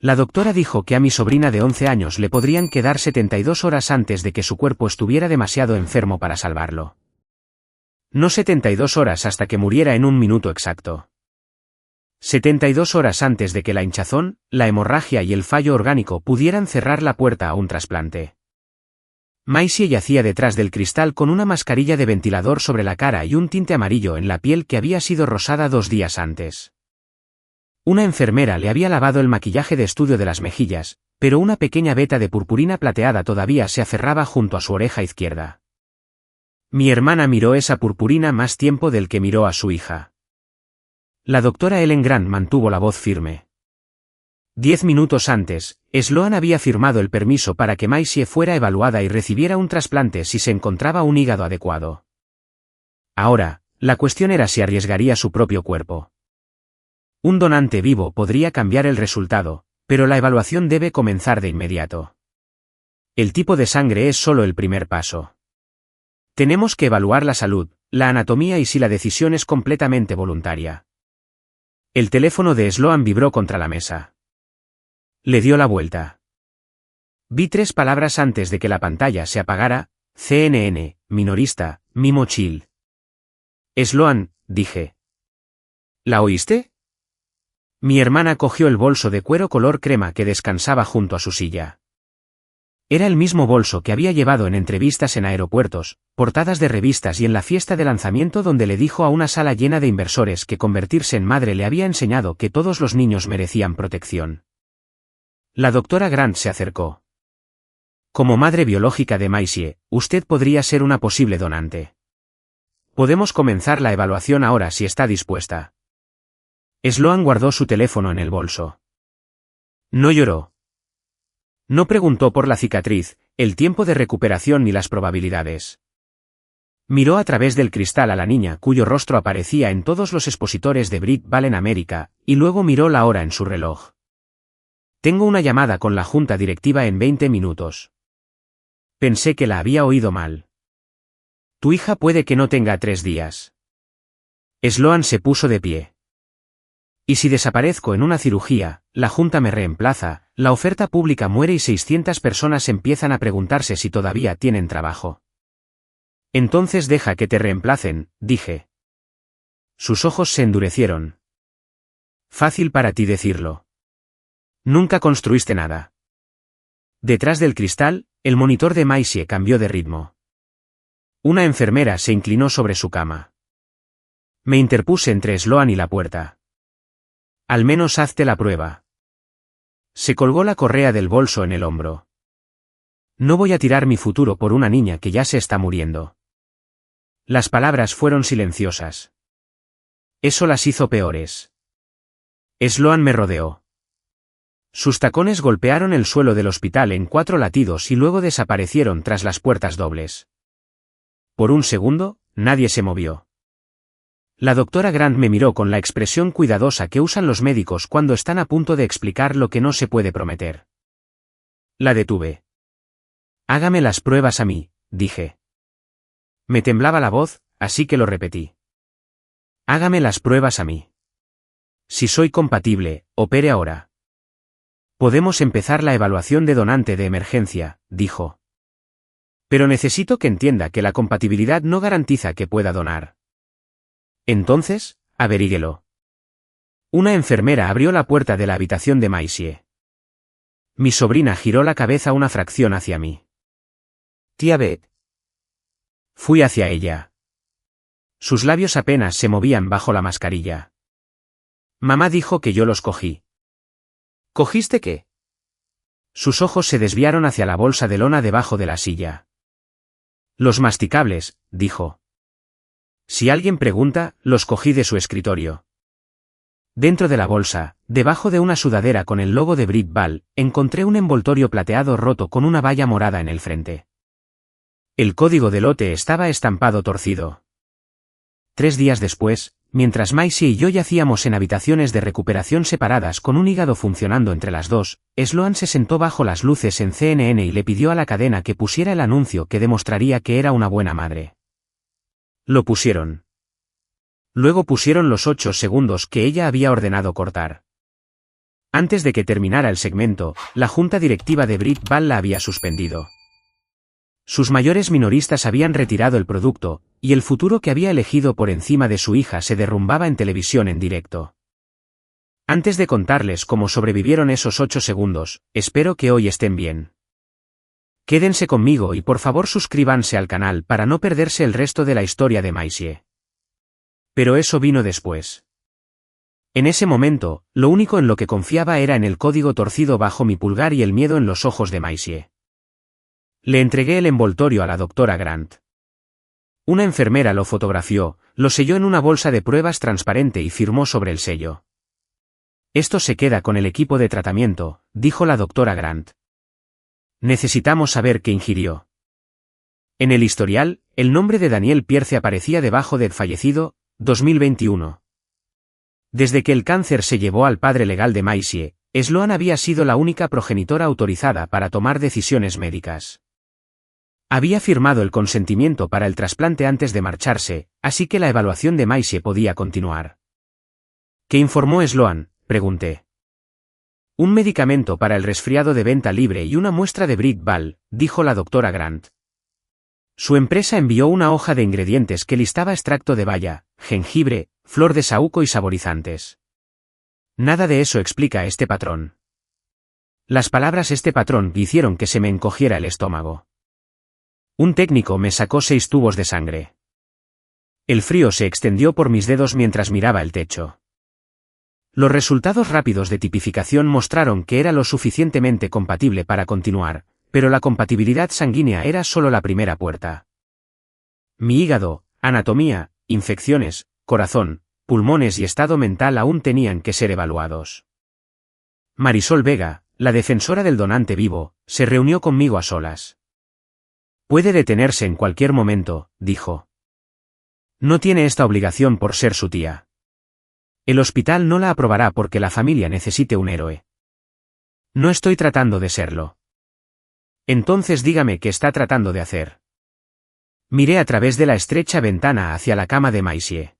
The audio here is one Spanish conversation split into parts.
La doctora dijo que a mi sobrina de 11 años le podrían quedar 72 horas antes de que su cuerpo estuviera demasiado enfermo para salvarlo. No 72 horas hasta que muriera en un minuto exacto. 72 horas antes de que la hinchazón, la hemorragia y el fallo orgánico pudieran cerrar la puerta a un trasplante. Maisie yacía detrás del cristal con una mascarilla de ventilador sobre la cara y un tinte amarillo en la piel que había sido rosada 2 días antes. Una enfermera le había lavado el maquillaje de estudio de las mejillas, pero una pequeña veta de purpurina plateada todavía se aferraba junto a su oreja izquierda. Mi hermana miró esa purpurina más tiempo del que miró a su hija. La doctora Ellen Grant mantuvo la voz firme. 10 minutos antes, Sloan había firmado el permiso para que Maisie fuera evaluada y recibiera un trasplante si se encontraba un hígado adecuado. Ahora, la cuestión era si arriesgaría su propio cuerpo. Un donante vivo podría cambiar el resultado, pero la evaluación debe comenzar de inmediato. El tipo de sangre es solo el primer paso. Tenemos que evaluar la salud, la anatomía y si la decisión es completamente voluntaria. El teléfono de Sloan vibró contra la mesa. Le dio la vuelta. Vi 3 palabras antes de que la pantalla se apagara: CNN, minorista, Mimo Chill. Sloan, dije. ¿La oíste? Mi hermana cogió el bolso de cuero color crema que descansaba junto a su silla. Era el mismo bolso que había llevado en entrevistas en aeropuertos, portadas de revistas y en la fiesta de lanzamiento donde le dijo a una sala llena de inversores que convertirse en madre le había enseñado que todos los niños merecían protección. La doctora Grant se acercó. Como madre biológica de Maisie, usted podría ser una posible donante. Podemos comenzar la evaluación ahora si está dispuesta. Sloan guardó su teléfono en el bolso. No lloró. No preguntó por la cicatriz, el tiempo de recuperación ni las probabilidades. Miró a través del cristal a la niña cuyo rostro aparecía en todos los expositores de Brit Ball en América, y luego miró la hora en su reloj. Tengo una llamada con la junta directiva en 20 minutos. Pensé que la había oído mal. Tu hija puede que no tenga 3 días. Sloan se puso de pie. Y si desaparezco en una cirugía, la junta me reemplaza, la oferta pública muere y 600 personas empiezan a preguntarse si todavía tienen trabajo. Entonces deja que te reemplacen, dije. Sus ojos se endurecieron. Fácil para ti decirlo. Nunca construiste nada. Detrás del cristal, el monitor de Maisie cambió de ritmo. Una enfermera se inclinó sobre su cama. Me interpuse entre Sloan y la puerta. Al menos hazte la prueba. Se colgó la correa del bolso en el hombro. No voy a tirar mi futuro por una niña que ya se está muriendo. Las palabras fueron silenciosas. Eso las hizo peores. Sloan me rodeó. Sus tacones golpearon el suelo del hospital en 4 latidos y luego desaparecieron tras las puertas dobles. Por un segundo, nadie se movió. La doctora Grant me miró con la expresión cuidadosa que usan los médicos cuando están a punto de explicar lo que no se puede prometer. La detuve. Hágame las pruebas a mí, dije. Me temblaba la voz, así que lo repetí. Hágame las pruebas a mí. Si soy compatible, opere ahora. Podemos empezar la evaluación de donante de emergencia, dijo. Pero necesito que entienda que la compatibilidad no garantiza que pueda donar. Entonces, averíguelo. Una enfermera abrió la puerta de la habitación de Maisie. Mi sobrina giró la cabeza una fracción hacia mí. Tía Beth. Fui hacia ella. Sus labios apenas se movían bajo la mascarilla. Mamá dijo que yo los cogí. ¿Cogiste qué? Sus ojos se desviaron hacia la bolsa de lona debajo de la silla. Los masticables, dijo. Si alguien pregunta, los cogí de su escritorio. Dentro de la bolsa, debajo de una sudadera con el logo de Brit Ball, encontré un envoltorio plateado roto con una valla morada en el frente. El código de lote estaba estampado torcido. 3 días después, mientras Maisie y yo yacíamos en habitaciones de recuperación separadas con un hígado funcionando entre las dos, Sloan se sentó bajo las luces en CNN y le pidió a la cadena que pusiera el anuncio que demostraría que era una buena madre. Lo pusieron. Luego pusieron los 8 segundos que ella había ordenado cortar. Antes de que terminara el segmento, la junta directiva de Britval la había suspendido. Sus mayores minoristas habían retirado el producto, y el futuro que había elegido por encima de su hija se derrumbaba en televisión en directo. Antes de contarles cómo sobrevivieron esos 8 segundos, espero que hoy estén bien. Quédense conmigo y por favor suscríbanse al canal para no perderse el resto de la historia de Maisie. Pero eso vino después. En ese momento, lo único en lo que confiaba era en el código torcido bajo mi pulgar y el miedo en los ojos de Maisie. Le entregué el envoltorio a la doctora Grant. Una enfermera lo fotografió, lo selló en una bolsa de pruebas transparente y firmó sobre el sello. Esto se queda con el equipo de tratamiento, dijo la doctora Grant. Necesitamos saber qué ingirió. En el historial, el nombre de Daniel Pierce aparecía debajo del fallecido, 2021. Desde que el cáncer se llevó al padre legal de Maisie, Sloan había sido la única progenitora autorizada para tomar decisiones médicas. Había firmado el consentimiento para el trasplante antes de marcharse, así que la evaluación de Maisie podía continuar. ¿Qué informó Sloan?, pregunté. Un medicamento para el resfriado de venta libre y una muestra de Britval, dijo la doctora Grant. Su empresa envió una hoja de ingredientes que listaba extracto de baya, jengibre, flor de saúco y saborizantes. Nada de eso explica este patrón. Las palabras este patrón hicieron que se me encogiera el estómago. Un técnico me sacó 6 tubos de sangre. El frío se extendió por mis dedos mientras miraba el techo. Los resultados rápidos de tipificación mostraron que era lo suficientemente compatible para continuar, pero la compatibilidad sanguínea era solo la primera puerta. Mi hígado, anatomía, infecciones, corazón, pulmones y estado mental aún tenían que ser evaluados. Marisol Vega, la defensora del donante vivo, se reunió conmigo a solas. Puede detenerse en cualquier momento, dijo. No tiene esta obligación por ser su tía. El hospital no la aprobará porque la familia necesite un héroe. No estoy tratando de serlo. Entonces dígame qué está tratando de hacer. Miré a través de la estrecha ventana hacia la cama de Maisie.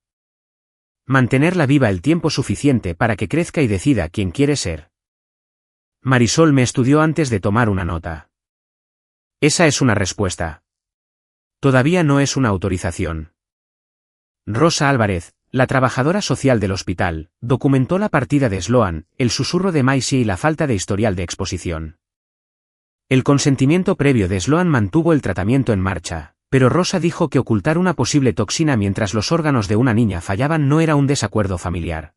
Mantenerla viva el tiempo suficiente para que crezca y decida quién quiere ser. Marisol me estudió antes de tomar una nota. Esa es una respuesta. Todavía no es una autorización. Rosa Álvarez, la trabajadora social del hospital, documentó la partida de Sloan, el susurro de Maisie y la falta de historial de exposición. El consentimiento previo de Sloan mantuvo el tratamiento en marcha, pero Rosa dijo que ocultar una posible toxina mientras los órganos de una niña fallaban no era un desacuerdo familiar.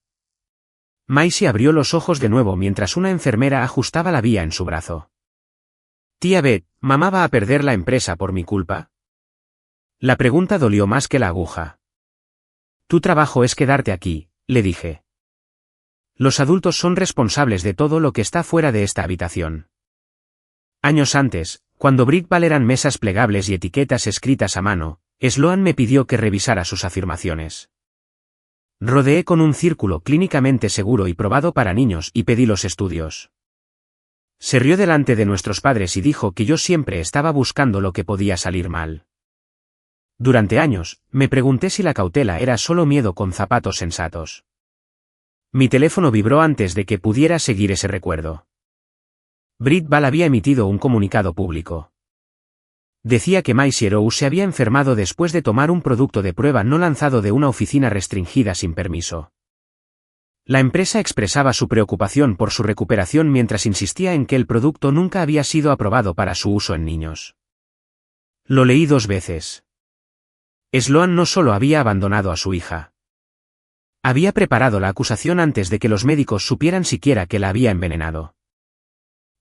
Maisie abrió los ojos de nuevo mientras una enfermera ajustaba la vía en su brazo. Tía Beth, ¿mamá va a perder la empresa por mi culpa? La pregunta dolió más que la aguja. Tu trabajo es quedarte aquí, le dije. Los adultos son responsables de todo lo que está fuera de esta habitación. Años antes, cuando Britval eran mesas plegables y etiquetas escritas a mano, Sloan me pidió que revisara sus afirmaciones. Rodeé con un círculo clínicamente seguro y probado para niños y pedí los estudios. Se rió delante de nuestros padres y dijo que yo siempre estaba buscando lo que podía salir mal. Durante años, me pregunté si la cautela era solo miedo con zapatos sensatos. Mi teléfono vibró antes de que pudiera seguir ese recuerdo. Britval había emitido un comunicado público. Decía que Maisie Rose se había enfermado después de tomar un producto de prueba no lanzado de una oficina restringida sin permiso. La empresa expresaba su preocupación por su recuperación mientras insistía en que el producto nunca había sido aprobado para su uso en niños. Lo leí 2 veces. Sloan no solo había abandonado a su hija. Había preparado la acusación antes de que los médicos supieran siquiera que la había envenenado.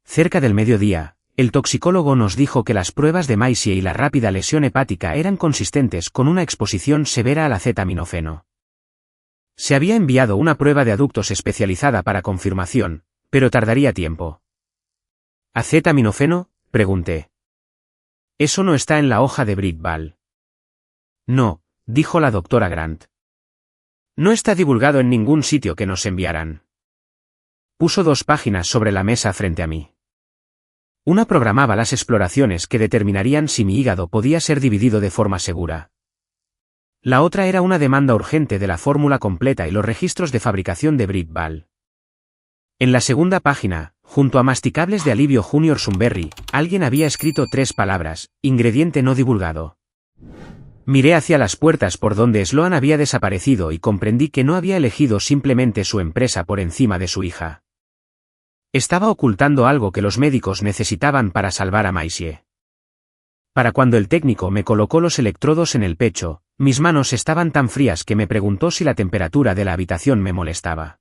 Cerca del mediodía, el toxicólogo nos dijo que las pruebas de Maisie y la rápida lesión hepática eran consistentes con una exposición severa al acetaminofeno. Se había enviado una prueba de aductos especializada para confirmación, pero tardaría tiempo. ¿Acetaminofeno?, pregunté. Eso no está en la hoja de Britval. No, dijo la doctora Grant. No está divulgado en ningún sitio que nos enviaran. Puso 2 páginas sobre la mesa frente a mí. Una programaba las exploraciones que determinarían si mi hígado podía ser dividido de forma segura. La otra era una demanda urgente de la fórmula completa y los registros de fabricación de Britval. En la segunda página, junto a masticables de alivio Junior Sunberry, alguien había escrito 3 palabras: ingrediente no divulgado. Miré hacia las puertas por donde Sloan había desaparecido y comprendí que no había elegido simplemente su empresa por encima de su hija. Estaba ocultando algo que los médicos necesitaban para salvar a Maisie. Para cuando el técnico me colocó los electrodos en el pecho, mis manos estaban tan frías que me preguntó si la temperatura de la habitación me molestaba.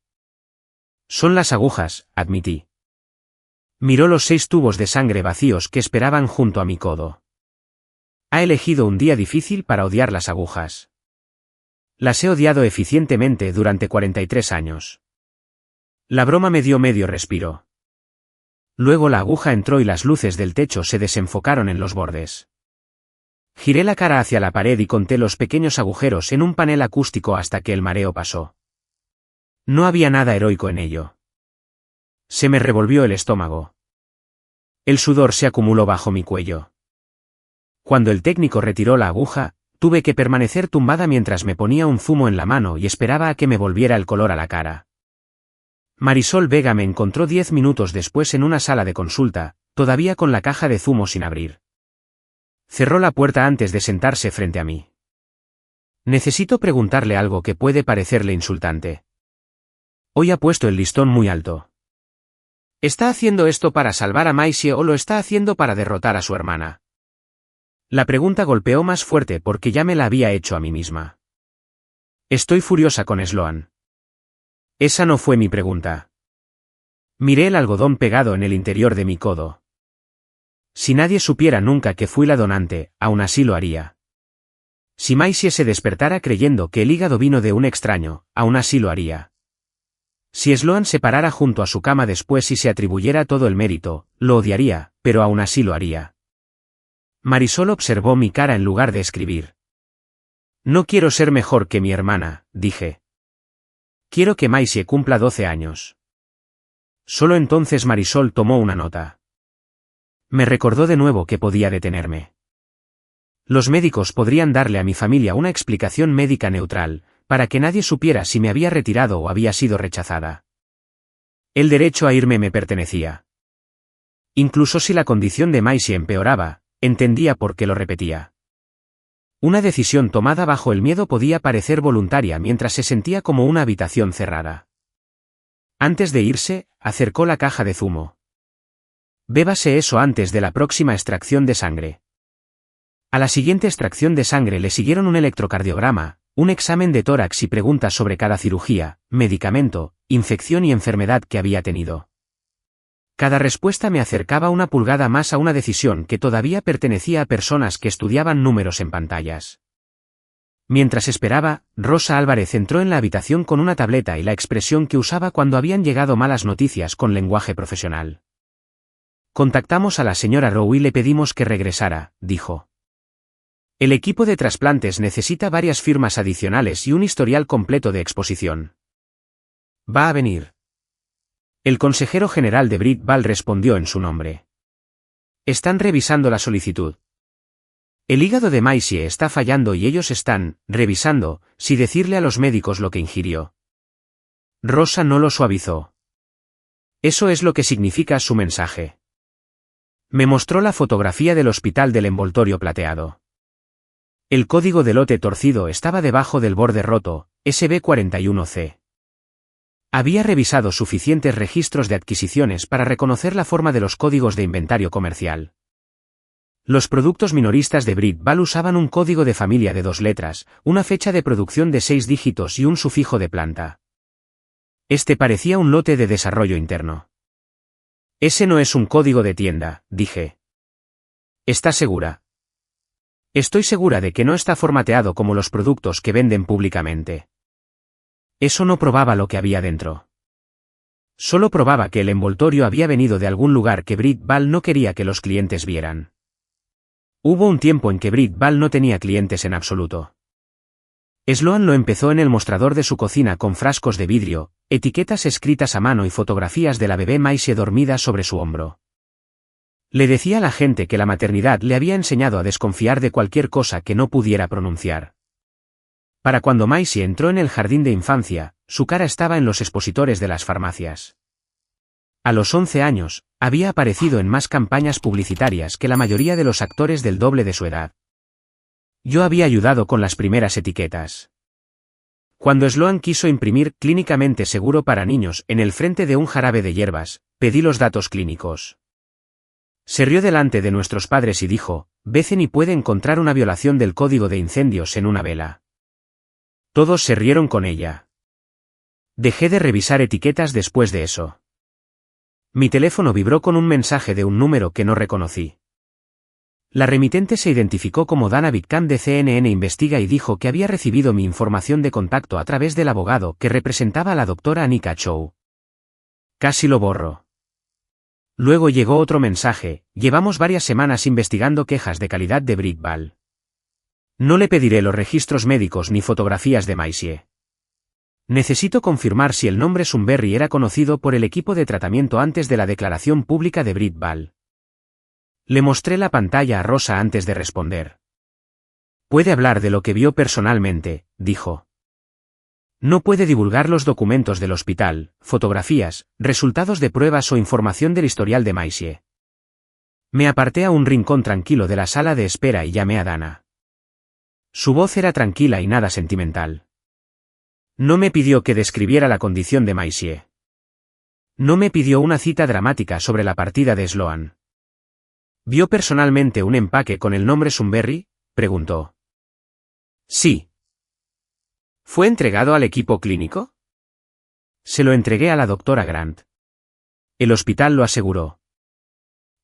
Son las agujas, admití. Miró los 6 tubos de sangre vacíos que esperaban junto a mi codo. Ha elegido un día difícil para odiar las agujas. Las he odiado eficientemente durante 43 años. La broma me dio medio respiro. Luego la aguja entró y las luces del techo se desenfocaron en los bordes. Giré la cara hacia la pared y conté los pequeños agujeros en un panel acústico hasta que el mareo pasó. No había nada heroico en ello. Se me revolvió el estómago. El sudor se acumuló bajo mi cuello. Cuando el técnico retiró la aguja, tuve que permanecer tumbada mientras me ponía un zumo en la mano y esperaba a que me volviera el color a la cara. Marisol Vega me encontró 10 minutos después en una sala de consulta, todavía con la caja de zumo sin abrir. Cerró la puerta antes de sentarse frente a mí. Necesito preguntarle algo que puede parecerle insultante. Hoy ha puesto el listón muy alto. ¿Está haciendo esto para salvar a Maisie o lo está haciendo para derrotar a su hermana? La pregunta golpeó más fuerte porque ya me la había hecho a mí misma. Estoy furiosa con Sloan. Esa no fue mi pregunta. Miré el algodón pegado en el interior de mi codo. Si nadie supiera nunca que fui la donante, aún así lo haría. Si Maisie se despertara creyendo que el hígado vino de un extraño, aún así lo haría. Si Sloan se parara junto a su cama después y se atribuyera todo el mérito, lo odiaría, pero aún así lo haría. Marisol observó mi cara en lugar de escribir. No quiero ser mejor que mi hermana, dije. Quiero que Maisie cumpla 12 años. Solo entonces Marisol tomó una nota. Me recordó de nuevo que podía detenerme. Los médicos podrían darle a mi familia una explicación médica neutral, para que nadie supiera si me había retirado o había sido rechazada. El derecho a irme me pertenecía. Incluso si la condición de Maisie empeoraba, entendía por qué lo repetía. Una decisión tomada bajo el miedo podía parecer voluntaria mientras se sentía como una habitación cerrada. Antes de irse, acercó la caja de zumo. Bébase eso antes de la próxima extracción de sangre. A la siguiente extracción de sangre le siguieron un electrocardiograma, un examen de tórax y preguntas sobre cada cirugía, medicamento, infección y enfermedad que había tenido. Cada respuesta me acercaba una pulgada más a una decisión que todavía pertenecía a personas que estudiaban números en pantallas. Mientras esperaba, Rosa Álvarez entró en la habitación con una tableta y la expresión que usaba cuando habían llegado malas noticias con lenguaje profesional. Contactamos a la señora Rowe y le pedimos que regresara, dijo. El equipo de trasplantes necesita varias firmas adicionales y un historial completo de exposición. Va a venir. El consejero general de Brit Ball respondió en su nombre. Están revisando la solicitud. El hígado de Maisie está fallando y ellos están revisando si decirle a los médicos lo que ingirió. Rosa no lo suavizó. Eso es lo que significa su mensaje. Me mostró la fotografía del hospital del envoltorio plateado. El código de lote torcido estaba debajo del borde roto, SB41C. Había revisado suficientes registros de adquisiciones para reconocer la forma de los códigos de inventario comercial. Los productos minoristas de Brit Ball usaban un código de familia de 2 letras, una fecha de producción de 6 dígitos y un sufijo de planta. Este parecía un lote de desarrollo interno. Ese no es un código de tienda, dije. ¿Estás segura? Estoy segura de que no está formateado como los productos que venden públicamente. Eso no probaba lo que había dentro. Solo probaba que el envoltorio había venido de algún lugar que Brit Ball no quería que los clientes vieran. Hubo un tiempo en que Brit Ball no tenía clientes en absoluto. Sloan lo empezó en el mostrador de su cocina con frascos de vidrio, etiquetas escritas a mano y fotografías de la bebé Maisie dormida sobre su hombro. Le decía a la gente que la maternidad le había enseñado a desconfiar de cualquier cosa que no pudiera pronunciar. Para cuando Maisie entró en el jardín de infancia, su cara estaba en los expositores de las farmacias. A los 11 años, había aparecido en más campañas publicitarias que la mayoría de los actores del doble de su edad. Yo había ayudado con las primeras etiquetas. Cuando Sloan quiso imprimir clínicamente seguro para niños en el frente de un jarabe de hierbas, pedí los datos clínicos. Se rió delante de nuestros padres y dijo, Bethany puede encontrar una violación del código de incendios en una vela. Todos se rieron con ella. Dejé de revisar etiquetas después de eso. Mi teléfono vibró con un mensaje de un número que no reconocí. La remitente se identificó como Dana Victam de CNN Investiga y dijo que había recibido mi información de contacto a través del abogado que representaba a la doctora Anika Chow. Casi lo borro. Luego llegó otro mensaje, llevamos varias semanas investigando quejas de calidad de Britball. No le pediré los registros médicos ni fotografías de Maisie. Necesito confirmar si el nombre Sunbury era conocido por el equipo de tratamiento antes de la declaración pública de Britball. Le mostré la pantalla a Rosa antes de responder. Puede hablar de lo que vio personalmente, dijo. No puede divulgar los documentos del hospital, fotografías, resultados de pruebas o información del historial de Maisie. Me aparté a un rincón tranquilo de la sala de espera y llamé a Dana. Su voz era tranquila y nada sentimental. No me pidió que describiera la condición de Maisie. No me pidió una cita dramática sobre la partida de Sloan. ¿Vio personalmente un empaque con el nombre Sunbury?, preguntó. Sí. ¿Fue entregado al equipo clínico? Se lo entregué a la doctora Grant. El hospital lo aseguró.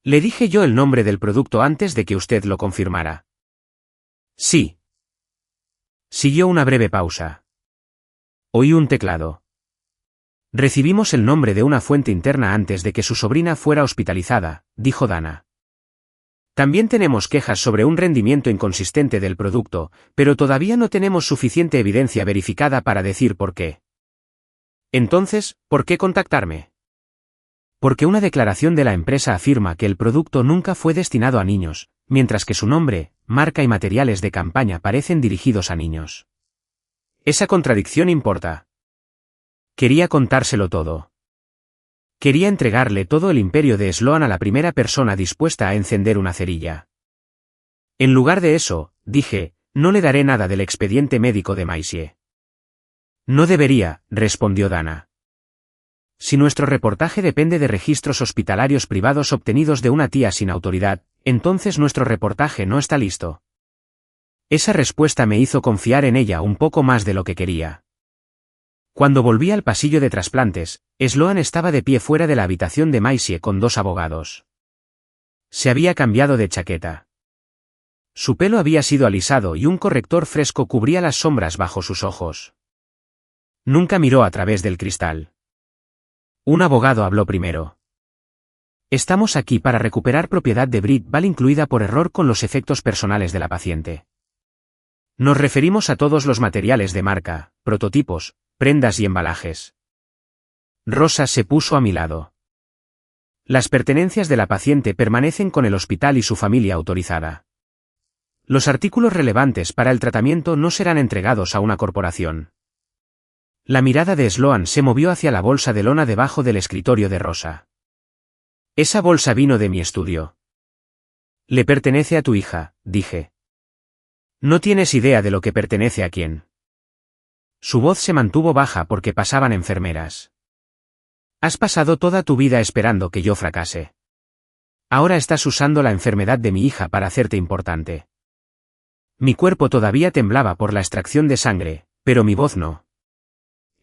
¿Le dije yo el nombre del producto antes de que usted lo confirmara? Sí. Siguió una breve pausa. Oí un teclado. Recibimos el nombre de una fuente interna antes de que su sobrina fuera hospitalizada, dijo Dana. También tenemos quejas sobre un rendimiento inconsistente del producto, pero todavía no tenemos suficiente evidencia verificada para decir por qué. Entonces, ¿por qué contactarme? Porque una declaración de la empresa afirma que el producto nunca fue destinado a niños, mientras que su nombre, marca y materiales de campaña parecen dirigidos a niños. Esa contradicción importa. Quería contárselo todo. Quería entregarle todo el imperio de Sloan a la primera persona dispuesta a encender una cerilla. En lugar de eso, dije, no le daré nada del expediente médico de Maisie. No debería, respondió Dana. Si nuestro reportaje depende de registros hospitalarios privados obtenidos de una tía sin autoridad, entonces nuestro reportaje no está listo. Esa respuesta me hizo confiar en ella un poco más de lo que quería. Cuando volví al pasillo de trasplantes, Sloan estaba de pie fuera de la habitación de Maisie con dos abogados. Se había cambiado de chaqueta. Su pelo había sido alisado y un corrector fresco cubría las sombras bajo sus ojos. Nunca miró a través del cristal. Un abogado habló primero. Estamos aquí para recuperar propiedad de Britball incluida por error con los efectos personales de la paciente. Nos referimos a todos los materiales de marca, prototipos, prendas y embalajes. Rosa se puso a mi lado. Las pertenencias de la paciente permanecen con el hospital y su familia autorizada. Los artículos relevantes para el tratamiento no serán entregados a una corporación. La mirada de Sloan se movió hacia la bolsa de lona debajo del escritorio de Rosa. Esa bolsa vino de mi estudio. Le pertenece a tu hija, dije. No tienes idea de lo que pertenece a quién. Su voz se mantuvo baja porque pasaban enfermeras. Has pasado toda tu vida esperando que yo fracase. Ahora estás usando la enfermedad de mi hija para hacerte importante. Mi cuerpo todavía temblaba por la extracción de sangre, pero mi voz no.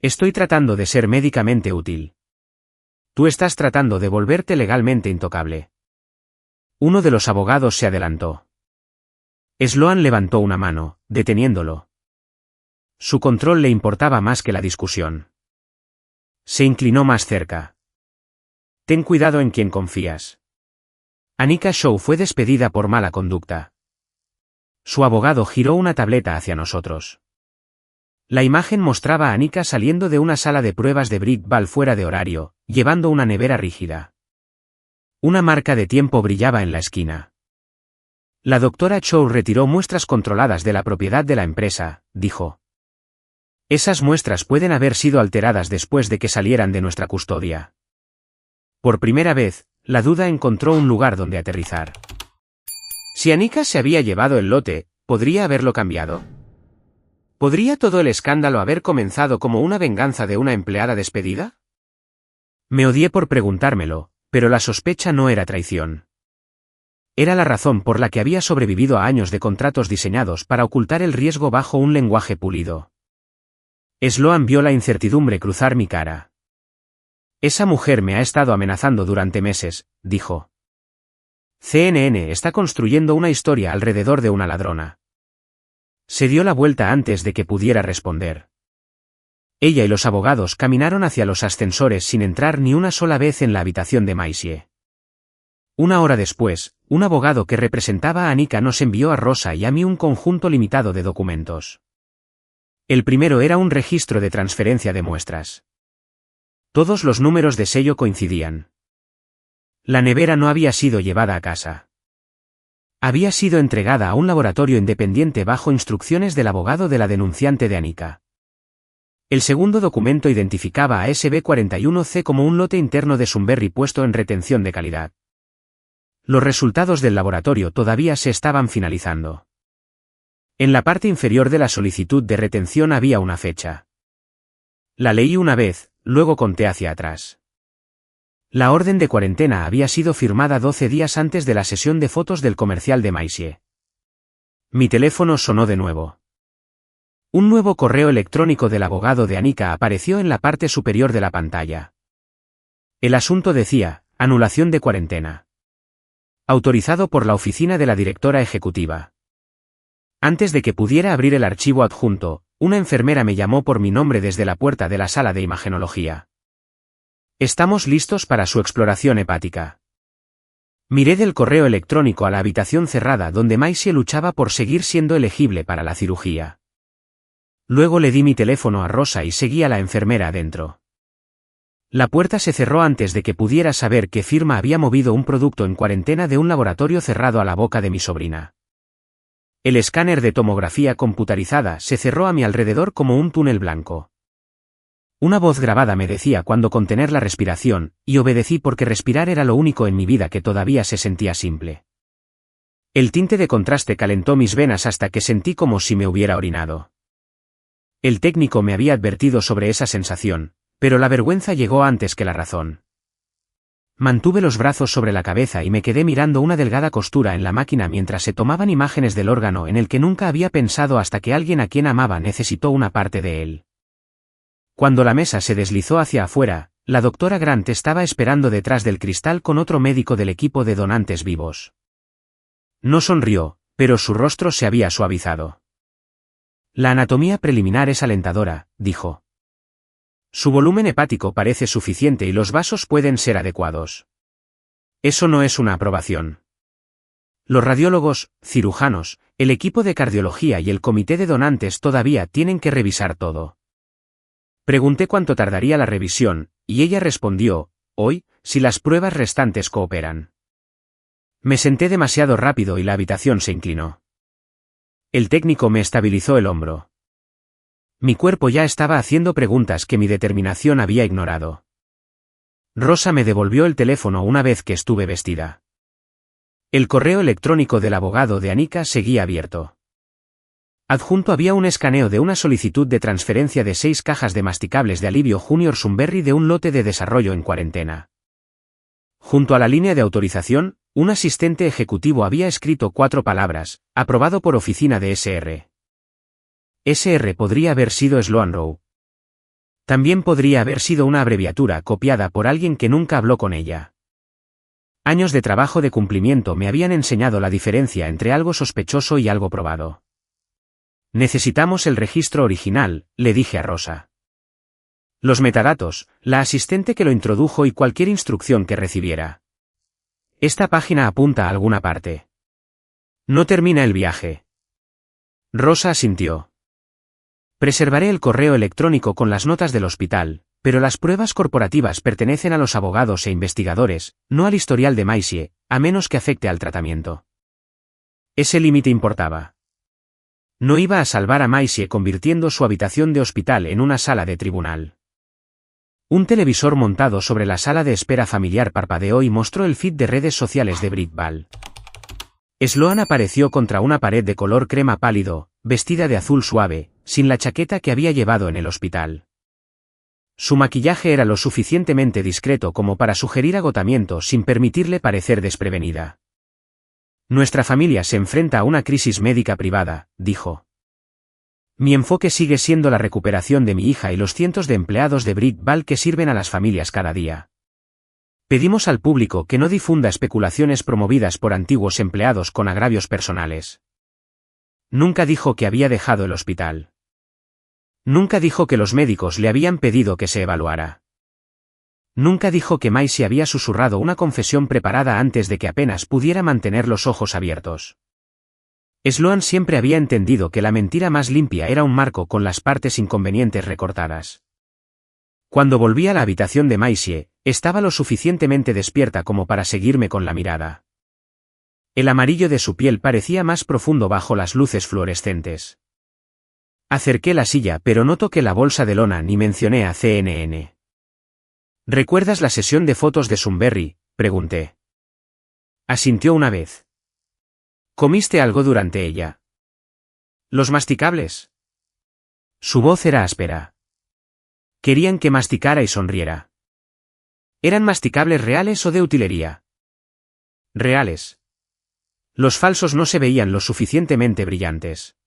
Estoy tratando de ser médicamente útil. Tú estás tratando de volverte legalmente intocable. Uno de los abogados se adelantó. Sloan levantó una mano, deteniéndolo. Su control le importaba más que la discusión. Se inclinó más cerca. Ten cuidado en quien confías. Anika Chow fue despedida por mala conducta. Su abogado giró una tableta hacia nosotros. La imagen mostraba a Anika saliendo de una sala de pruebas de Britball fuera de horario, llevando una nevera rígida. Una marca de tiempo brillaba en la esquina. La doctora Chow retiró muestras controladas de la propiedad de la empresa, dijo. Esas muestras pueden haber sido alteradas después de que salieran de nuestra custodia. Por primera vez, la duda encontró un lugar donde aterrizar. Si Anika se había llevado el lote, ¿podría haberlo cambiado? ¿Podría todo el escándalo haber comenzado como una venganza de una empleada despedida? Me odié por preguntármelo, pero la sospecha no era traición. Era la razón por la que había sobrevivido a años de contratos diseñados para ocultar el riesgo bajo un lenguaje pulido. Sloan vio la incertidumbre cruzar mi cara. Esa mujer me ha estado amenazando durante meses, dijo. CNN está construyendo una historia alrededor de una ladrona. Se dio la vuelta antes de que pudiera responder. Ella y los abogados caminaron hacia los ascensores sin entrar ni una sola vez en la habitación de Maisie. Una hora después, un abogado que representaba a Anika nos envió a Rosa y a mí un conjunto limitado de documentos. El primero era un registro de transferencia de muestras. Todos los números de sello coincidían. La nevera no había sido llevada a casa. Había sido entregada a un laboratorio independiente bajo instrucciones del abogado de la denunciante de Anika. El segundo documento identificaba a SB41C como un lote interno de Sunbury puesto en retención de calidad. Los resultados del laboratorio todavía se estaban finalizando. En la parte inferior de la solicitud de retención había una fecha. La leí una vez, luego conté hacia atrás. La orden de cuarentena había sido firmada 12 días antes de la sesión de fotos del comercial de Maisie. Mi teléfono sonó de nuevo. Un nuevo correo electrónico del abogado de Anika apareció en la parte superior de la pantalla. El asunto decía, anulación de cuarentena. Autorizado por la oficina de la directora ejecutiva. Antes de que pudiera abrir el archivo adjunto, una enfermera me llamó por mi nombre desde la puerta de la sala de imagenología. Estamos listos para su exploración hepática. Miré del correo electrónico a la habitación cerrada donde Maisie luchaba por seguir siendo elegible para la cirugía. Luego le di mi teléfono a Rosa y seguí a la enfermera adentro. La puerta se cerró antes de que pudiera saber qué firma había movido un producto en cuarentena de un laboratorio cerrado a la boca de mi sobrina. El escáner de tomografía computarizada se cerró a mi alrededor como un túnel blanco. Una voz grabada me decía cuándo contener la respiración, y obedecí porque respirar era lo único en mi vida que todavía se sentía simple. El tinte de contraste calentó mis venas hasta que sentí como si me hubiera orinado. El técnico me había advertido sobre esa sensación, pero la vergüenza llegó antes que la razón. Mantuve los brazos sobre la cabeza y me quedé mirando una delgada costura en la máquina mientras se tomaban imágenes del órgano en el que nunca había pensado hasta que alguien a quien amaba necesitó una parte de él. Cuando la mesa se deslizó hacia afuera, la doctora Grant estaba esperando detrás del cristal con otro médico del equipo de donantes vivos. No sonrió, pero su rostro se había suavizado. La anatomía preliminar es alentadora, dijo. Su volumen hepático parece suficiente y los vasos pueden ser adecuados. Eso no es una aprobación. Los radiólogos, cirujanos, el equipo de cardiología y el comité de donantes todavía tienen que revisar todo. Pregunté cuánto tardaría la revisión, y ella respondió, hoy, si las pruebas restantes cooperan. Me senté demasiado rápido y la habitación se inclinó. El técnico me estabilizó el hombro. Mi cuerpo ya estaba haciendo preguntas que mi determinación había ignorado. Rosa me devolvió el teléfono una vez que estuve vestida. El correo electrónico del abogado de Anika seguía abierto. Adjunto había un escaneo de una solicitud de transferencia de 6 cajas de masticables de alivio Junior Sunbury de un lote de desarrollo en cuarentena. Junto a la línea de autorización, un asistente ejecutivo había escrito 4 palabras, aprobado por oficina de SR. SR podría haber sido Sloan Rowe. También podría haber sido una abreviatura copiada por alguien que nunca habló con ella. Años de trabajo de cumplimiento me habían enseñado la diferencia entre algo sospechoso y algo probado. Necesitamos el registro original, le dije a Rosa. Los metadatos, la asistente que lo introdujo y cualquier instrucción que recibiera. Esta página apunta a alguna parte. No termina el viaje. Rosa asintió. Preservaré el correo electrónico con las notas del hospital, pero las pruebas corporativas pertenecen a los abogados e investigadores, no al historial de Maisie, a menos que afecte al tratamiento. Ese límite importaba. No iba a salvar a Maisie convirtiendo su habitación de hospital en una sala de tribunal. Un televisor montado sobre la sala de espera familiar parpadeó y mostró el feed de redes sociales de Britt Ball. Sloan apareció contra una pared de color crema pálido, vestida de azul suave, sin la chaqueta que había llevado en el hospital. Su maquillaje era lo suficientemente discreto como para sugerir agotamiento sin permitirle parecer desprevenida. Nuestra familia se enfrenta a una crisis médica privada, dijo. Mi enfoque sigue siendo la recuperación de mi hija y los cientos de empleados de Britt Ball que sirven a las familias cada día. Pedimos al público que no difunda especulaciones promovidas por antiguos empleados con agravios personales. Nunca dijo que había dejado el hospital. Nunca dijo que los médicos le habían pedido que se evaluara. Nunca dijo que Maisie había susurrado una confesión preparada antes de que apenas pudiera mantener los ojos abiertos. Sloan siempre había entendido que la mentira más limpia era un marco con las partes inconvenientes recortadas. Cuando volví a la habitación de Maisie, estaba lo suficientemente despierta como para seguirme con la mirada. El amarillo de su piel parecía más profundo bajo las luces fluorescentes. Acerqué la silla pero no toqué la bolsa de lona ni mencioné a CNN. ¿Recuerdas la sesión de fotos de Sunbury?, pregunté. Asintió una vez. ¿Comiste algo durante ella? ¿Los masticables? Su voz era áspera. Querían que masticara y sonriera. ¿Eran masticables reales o de utilería? Reales. Los falsos no se veían lo suficientemente brillantes.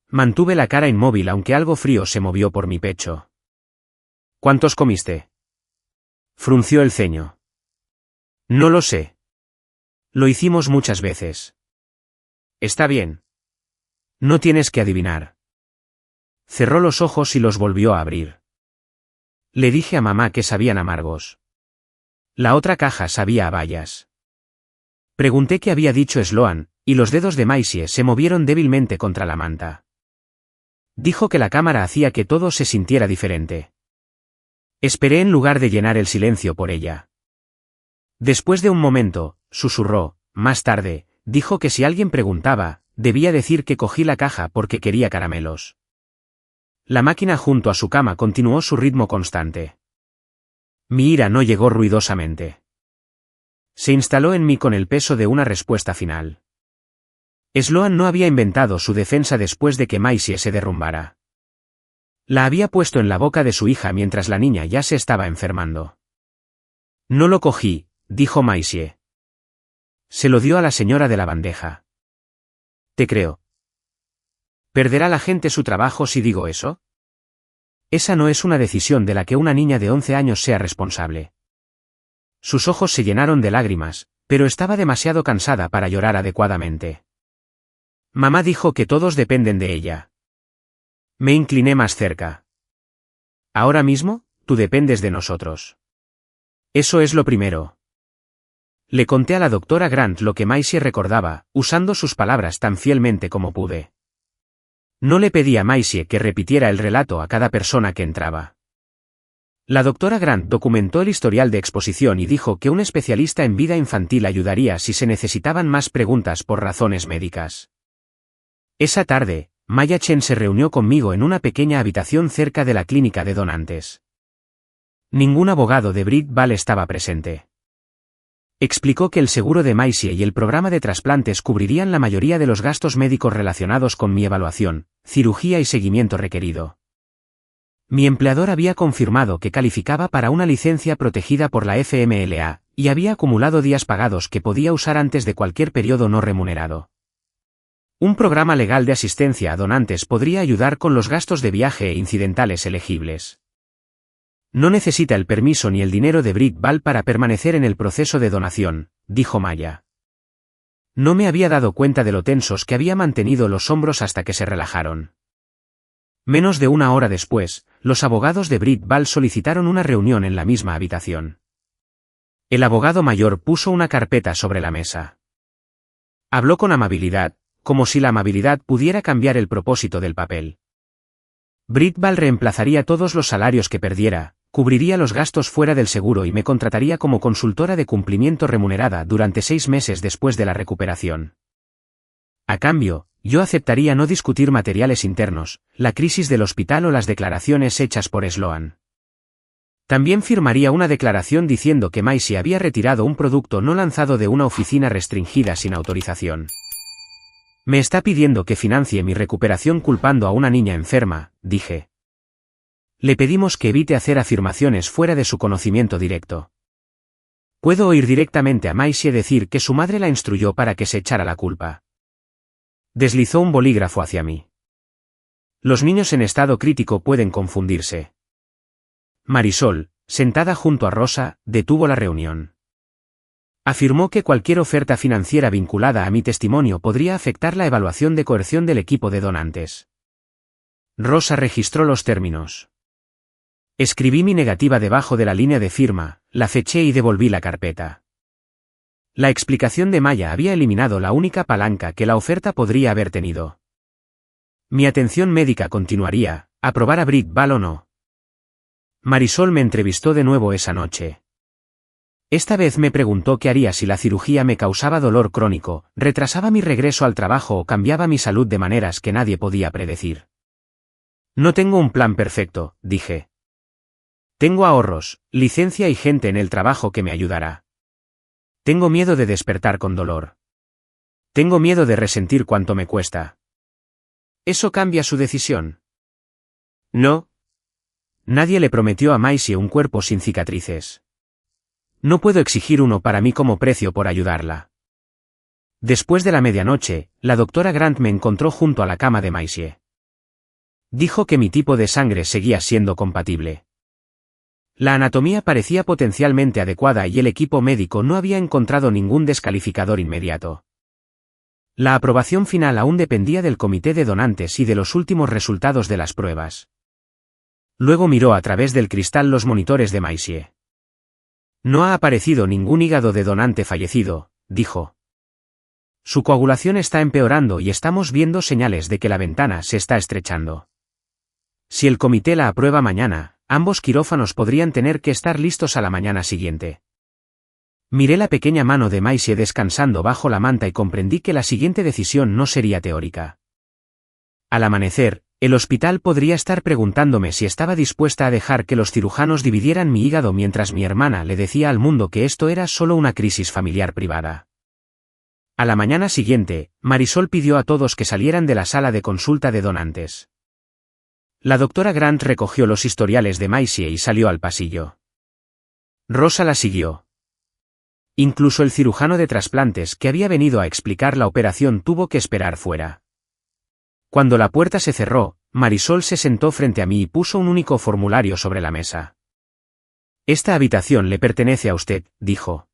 Mantuve la cara inmóvil aunque algo frío se movió por mi pecho. ¿Cuántos comiste? Frunció el ceño. No lo sé. Lo hicimos muchas veces. Está bien. No tienes que adivinar. Cerró los ojos y los volvió a abrir. Le dije a mamá que sabían amargos. La otra caja sabía a bayas. Pregunté qué había dicho Sloan, y los dedos de Maisie se movieron débilmente contra la manta. Dijo que la cámara hacía que todo se sintiera diferente. Esperé en lugar de llenar el silencio por ella. Después de un momento, susurró, más tarde, dijo que si alguien preguntaba, debía decir que cogí la caja porque quería caramelos. La máquina junto a su cama continuó su ritmo constante. Mi ira no llegó ruidosamente. Se instaló en mí con el peso de una respuesta final. Sloan no había inventado su defensa después de que Maisie se derrumbara. La había puesto en la boca de su hija mientras la niña ya se estaba enfermando. No lo cogí, dijo Maisie. Se lo dio a la señora de la bandeja. Te creo. ¿Perderá la gente su trabajo si digo eso? Esa no es una decisión de la que una niña de 11 años sea responsable. Sus ojos se llenaron de lágrimas, pero estaba demasiado cansada para llorar adecuadamente. Mamá dijo que todos dependen de ella. Me incliné más cerca. Ahora mismo, tú dependes de nosotros. Eso es lo primero. Le conté a la doctora Grant lo que Maisie recordaba, usando sus palabras tan fielmente como pude. No le pedí a Maisie que repitiera el relato a cada persona que entraba. La doctora Grant documentó el historial de exposición y dijo que un especialista en vida infantil ayudaría si se necesitaban más preguntas por razones médicas. Esa tarde, Maya Chen se reunió conmigo en una pequeña habitación cerca de la clínica de donantes. Ningún abogado de Britt Ball estaba presente. Explicó que el seguro de Maisie y el programa de trasplantes cubrirían la mayoría de los gastos médicos relacionados con mi evaluación, cirugía y seguimiento requerido. Mi empleador había confirmado que calificaba para una licencia protegida por la FMLA, y había acumulado días pagados que podía usar antes de cualquier periodo no remunerado. Un programa legal de asistencia a donantes podría ayudar con los gastos de viaje e incidentales elegibles. No necesita el permiso ni el dinero de Britt Ball para permanecer en el proceso de donación, dijo Maya. No me había dado cuenta de lo tensos que había mantenido los hombros hasta que se relajaron. Menos de una hora después, los abogados de Britt Ball solicitaron una reunión en la misma habitación. El abogado mayor puso una carpeta sobre la mesa. Habló con amabilidad, como si la amabilidad pudiera cambiar el propósito del papel. Britt Ball reemplazaría todos los salarios que perdiera, cubriría los gastos fuera del seguro y me contrataría como consultora de cumplimiento remunerada durante 6 meses después de la recuperación. A cambio, yo aceptaría no discutir materiales internos, la crisis del hospital o las declaraciones hechas por Sloan. También firmaría una declaración diciendo que Maisie había retirado un producto no lanzado de una oficina restringida sin autorización. Me está pidiendo que financie mi recuperación culpando a una niña enferma, dije. Le pedimos que evite hacer afirmaciones fuera de su conocimiento directo. Puedo oír directamente a Maisie decir que su madre la instruyó para que se echara la culpa. Deslizó un bolígrafo hacia mí. Los niños en estado crítico pueden confundirse. Marisol, sentada junto a Rosa, detuvo la reunión. Afirmó que cualquier oferta financiera vinculada a mi testimonio podría afectar la evaluación de coerción del equipo de donantes. Rosa registró los términos. Escribí mi negativa debajo de la línea de firma, la feché y devolví la carpeta. La explicación de Maya había eliminado la única palanca que la oferta podría haber tenido. Mi atención médica continuaría, aprobara Brickball o no. Marisol me entrevistó de nuevo esa noche. Esta vez me preguntó qué haría si la cirugía me causaba dolor crónico, retrasaba mi regreso al trabajo o cambiaba mi salud de maneras que nadie podía predecir. No tengo un plan perfecto, dije. Tengo ahorros, licencia y gente en el trabajo que me ayudará. Tengo miedo de despertar con dolor. Tengo miedo de resentir cuánto me cuesta. ¿Eso cambia su decisión? No. Nadie le prometió a Maisie un cuerpo sin cicatrices. No puedo exigir uno para mí como precio por ayudarla. Después de la medianoche, la doctora Grant me encontró junto a la cama de Maisie. Dijo que mi tipo de sangre seguía siendo compatible. La anatomía parecía potencialmente adecuada y el equipo médico no había encontrado ningún descalificador inmediato. La aprobación final aún dependía del comité de donantes y de los últimos resultados de las pruebas. Luego miró a través del cristal los monitores de Maisie. No ha aparecido ningún hígado de donante fallecido, dijo. Su coagulación está empeorando y estamos viendo señales de que la ventana se está estrechando. Si el comité la aprueba mañana, ambos quirófanos podrían tener que estar listos a la mañana siguiente. Miré la pequeña mano de Maisie descansando bajo la manta y comprendí que la siguiente decisión no sería teórica. Al amanecer, el hospital podría estar preguntándome si estaba dispuesta a dejar que los cirujanos dividieran mi hígado mientras mi hermana le decía al mundo que esto era solo una crisis familiar privada. A la mañana siguiente, Marisol pidió a todos que salieran de la sala de consulta de donantes. La doctora Grant recogió los historiales de Maisie y salió al pasillo. Rosa la siguió. Incluso el cirujano de trasplantes que había venido a explicar la operación tuvo que esperar fuera. Cuando la puerta se cerró, Marisol se sentó frente a mí y puso un único formulario sobre la mesa. Esta habitación le pertenece a usted, dijo.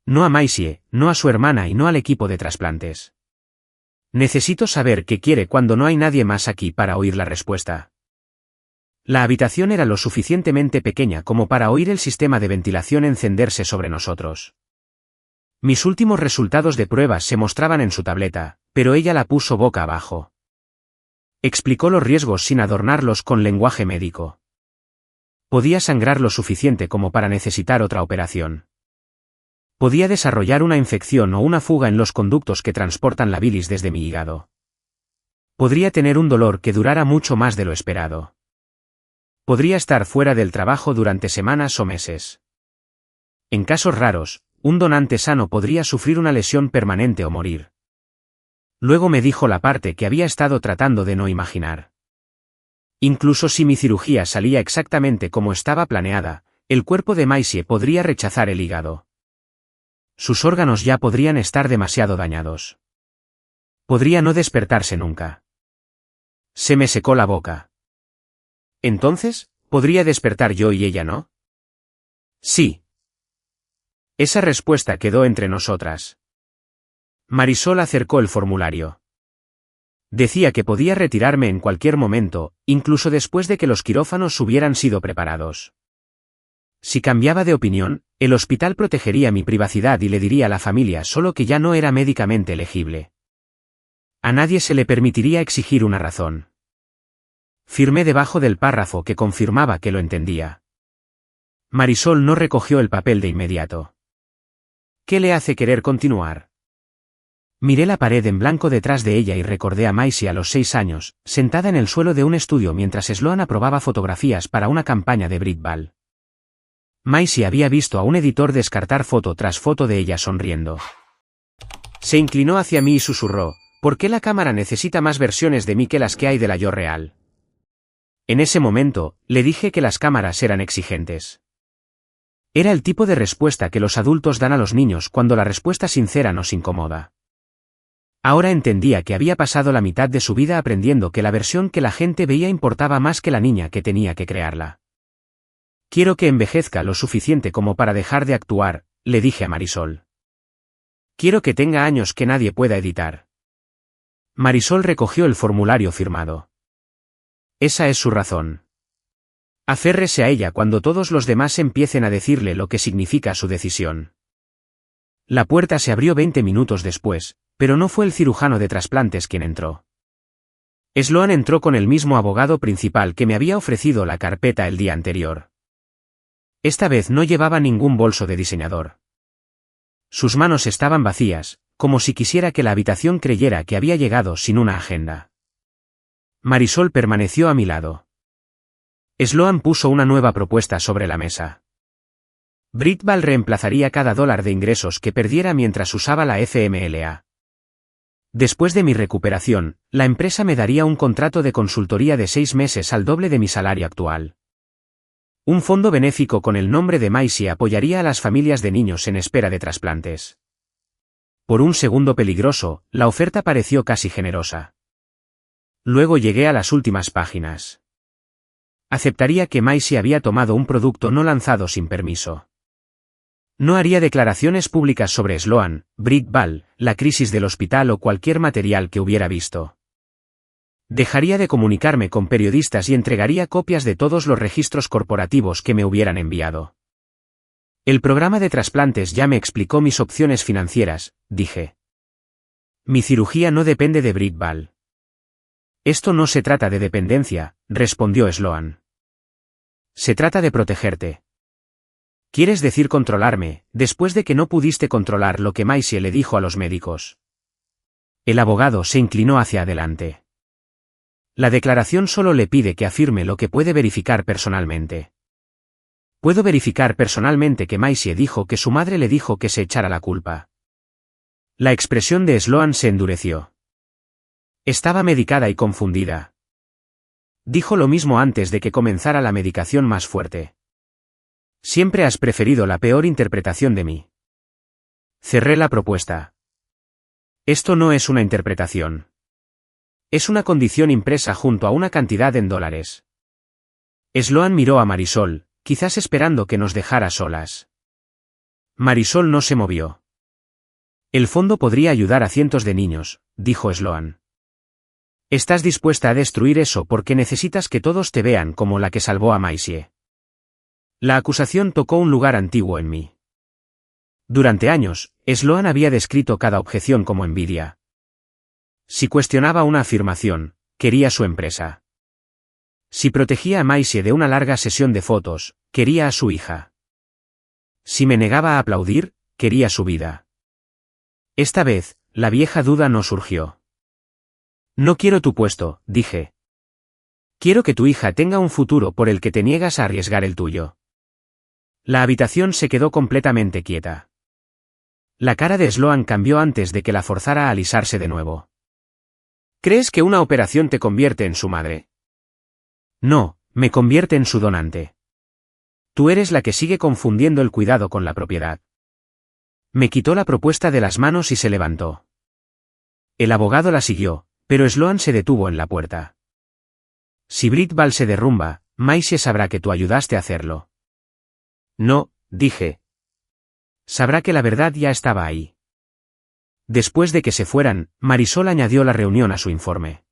No a Maisie, no a su hermana y no al equipo de trasplantes. Necesito saber qué quiere cuando no hay nadie más aquí para oír la respuesta. La habitación era lo suficientemente pequeña como para oír el sistema de ventilación encenderse sobre nosotros. Mis últimos resultados de pruebas se mostraban en su tableta, pero ella la puso boca abajo. Explicó los riesgos sin adornarlos con lenguaje médico. Podía sangrar lo suficiente como para necesitar otra operación. Podía desarrollar una infección o una fuga en los conductos que transportan la bilis desde mi hígado. Podría tener un dolor que durara mucho más de lo esperado. Podría estar fuera del trabajo durante semanas o meses. En casos raros, un donante sano podría sufrir una lesión permanente o morir. Luego me dijo la parte que había estado tratando de no imaginar. Incluso si mi cirugía salía exactamente como estaba planeada, el cuerpo de Maisie podría rechazar el hígado. Sus órganos ya podrían estar demasiado dañados. Podría no despertarse nunca. Se me secó la boca. Entonces, ¿podría despertar yo y ella no? Sí. Esa respuesta quedó entre nosotras. Marisol acercó el formulario. Decía que podía retirarme en cualquier momento, incluso después de que los quirófanos hubieran sido preparados. Si cambiaba de opinión, el hospital protegería mi privacidad y le diría a la familia solo que ya no era médicamente elegible. A nadie se le permitiría exigir una razón. Firmé debajo del párrafo que confirmaba que lo entendía. Marisol no recogió el papel de inmediato. ¿Qué le hace querer continuar? Miré la pared en blanco detrás de ella y recordé a Maisie a los 6 años, sentada en el suelo de un estudio mientras Sloan aprobaba fotografías para una campaña de Brickball. Maisie había visto a un editor descartar foto tras foto de ella sonriendo. Se inclinó hacia mí y susurró, ¿por qué la cámara necesita más versiones de mí que las que hay de la yo real? En ese momento, le dije que las cámaras eran exigentes. Era el tipo de respuesta que los adultos dan a los niños cuando la respuesta sincera nos incomoda. Ahora entendía que había pasado la mitad de su vida aprendiendo que la versión que la gente veía importaba más que la niña que tenía que crearla. Quiero que envejezca lo suficiente como para dejar de actuar, le dije a Marisol. Quiero que tenga años que nadie pueda editar. Marisol recogió el formulario firmado. Esa es su razón. Aférrese a ella cuando todos los demás empiecen a decirle lo que significa su decisión. La puerta se abrió 20 minutos después, pero no fue el cirujano de trasplantes quien entró. Sloan entró con el mismo abogado principal que me había ofrecido la carpeta el día anterior. Esta vez no llevaba ningún bolso de diseñador. Sus manos estaban vacías, como si quisiera que la habitación creyera que había llegado sin una agenda. Marisol permaneció a mi lado. Sloan puso una nueva propuesta sobre la mesa. Britball reemplazaría cada $1 de ingresos que perdiera mientras usaba la FMLA. Después de mi recuperación, la empresa me daría un contrato de consultoría de 6 meses al doble de mi salario actual. Un fondo benéfico con el nombre de Maisie apoyaría a las familias de niños en espera de trasplantes. Por un segundo peligroso, la oferta pareció casi generosa. Luego llegué a las últimas páginas. Aceptaría que Maisie había tomado un producto no lanzado sin permiso. No haría declaraciones públicas sobre Sloan, Britball, la crisis del hospital o cualquier material que hubiera visto. Dejaría de comunicarme con periodistas y entregaría copias de todos los registros corporativos que me hubieran enviado. El programa de trasplantes ya me explicó mis opciones financieras, dije. Mi cirugía no depende de Britball. Esto no se trata de dependencia, respondió Sloan. Se trata de protegerte. ¿Quieres decir controlarme, después de que no pudiste controlar lo que Maisie le dijo a los médicos? El abogado se inclinó hacia adelante. La declaración solo le pide que afirme lo que puede verificar personalmente. Puedo verificar personalmente que Maisie dijo que su madre le dijo que se echara la culpa. La expresión de Sloan se endureció. Estaba medicada y confundida. Dijo lo mismo antes de que comenzara la medicación más fuerte. Siempre has preferido la peor interpretación de mí. Cerré la propuesta. Esto no es una interpretación. Es una condición impresa junto a una cantidad en $. Sloan miró a Marisol, quizás esperando que nos dejara solas. Marisol no se movió. El fondo podría ayudar a cientos de niños, dijo Sloan. Estás dispuesta a destruir eso porque necesitas que todos te vean como la que salvó a Maisie. La acusación tocó un lugar antiguo en mí. Durante años, Sloan había descrito cada objeción como envidia. Si cuestionaba una afirmación, quería su empresa. Si protegía a Maisie de una larga sesión de fotos, quería a su hija. Si me negaba a aplaudir, quería su vida. Esta vez, la vieja duda no surgió. No quiero tu puesto, dije. Quiero que tu hija tenga un futuro por el que te niegas a arriesgar el tuyo. La habitación se quedó completamente quieta. La cara de Sloan cambió antes de que la forzara a alisarse de nuevo. ¿Crees que una operación te convierte en su madre? No, me convierte en su donante. Tú eres la que sigue confundiendo el cuidado con la propiedad. Me quitó la propuesta de las manos y se levantó. El abogado la siguió, pero Sloan se detuvo en la puerta. Si Britball se derrumba, Maisie sabrá que tú ayudaste a hacerlo. No, dije. Sabrá que la verdad ya estaba ahí. Después de que se fueran, Marisol añadió la reunión a su informe.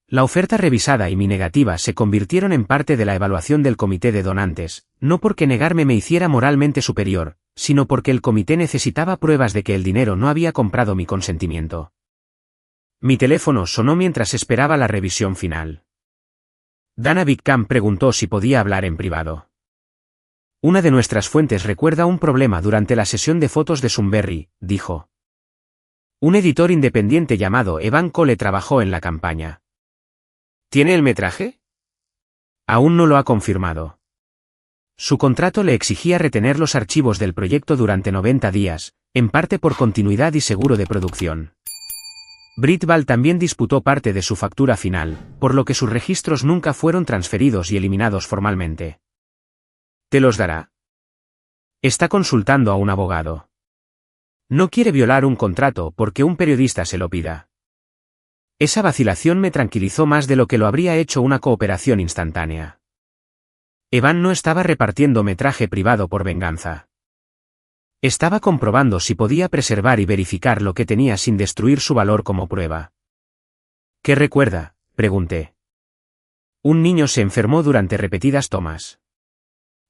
La oferta revisada y mi negativa se convirtieron en parte de la evaluación del comité de donantes, no porque negarme me hiciera moralmente superior, sino porque el comité necesitaba pruebas de que el dinero no había comprado mi consentimiento. Mi teléfono sonó mientras esperaba la revisión final. Dana Bickham preguntó si podía hablar en privado. Una de nuestras fuentes recuerda un problema durante la sesión de fotos de Sunbury, dijo. Un editor independiente llamado Evan Cole trabajó en la campaña. ¿Tiene el metraje? Aún no lo ha confirmado. Su contrato le exigía retener los archivos del proyecto durante 90 días, en parte por continuidad y seguro de producción. Britval también disputó parte de su factura final, por lo que sus registros nunca fueron transferidos y eliminados formalmente. ¿Te los dará? Está consultando a un abogado. No quiere violar un contrato porque un periodista se lo pida. Esa vacilación me tranquilizó más de lo que lo habría hecho una cooperación instantánea. Evan no estaba repartiendo metraje privado por venganza. Estaba comprobando si podía preservar y verificar lo que tenía sin destruir su valor como prueba. ¿Qué recuerda?, pregunté. Un niño se enfermó durante repetidas tomas.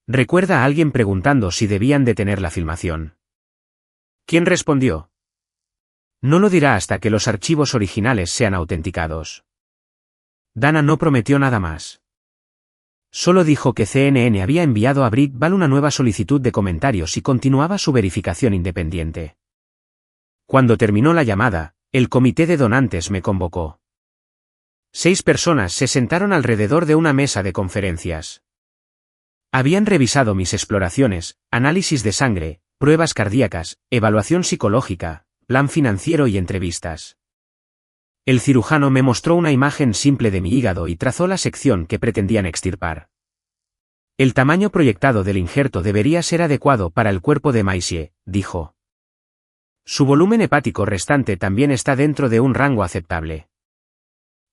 Recuerda a alguien preguntando si debían detener la filmación. ¿Quién respondió? No lo dirá hasta que los archivos originales sean autenticados. Dana no prometió nada más. Solo dijo que CNN había enviado a Britval una nueva solicitud de comentarios y continuaba su verificación independiente. Cuando terminó la llamada, el comité de donantes me convocó. 6 personas se sentaron alrededor de una mesa de conferencias. Habían revisado mis exploraciones, análisis de sangre, pruebas cardíacas, evaluación psicológica, plan financiero y entrevistas. El cirujano me mostró una imagen simple de mi hígado y trazó la sección que pretendían extirpar. El tamaño proyectado del injerto debería ser adecuado para el cuerpo de Maisie, dijo. Su volumen hepático restante también está dentro de un rango aceptable.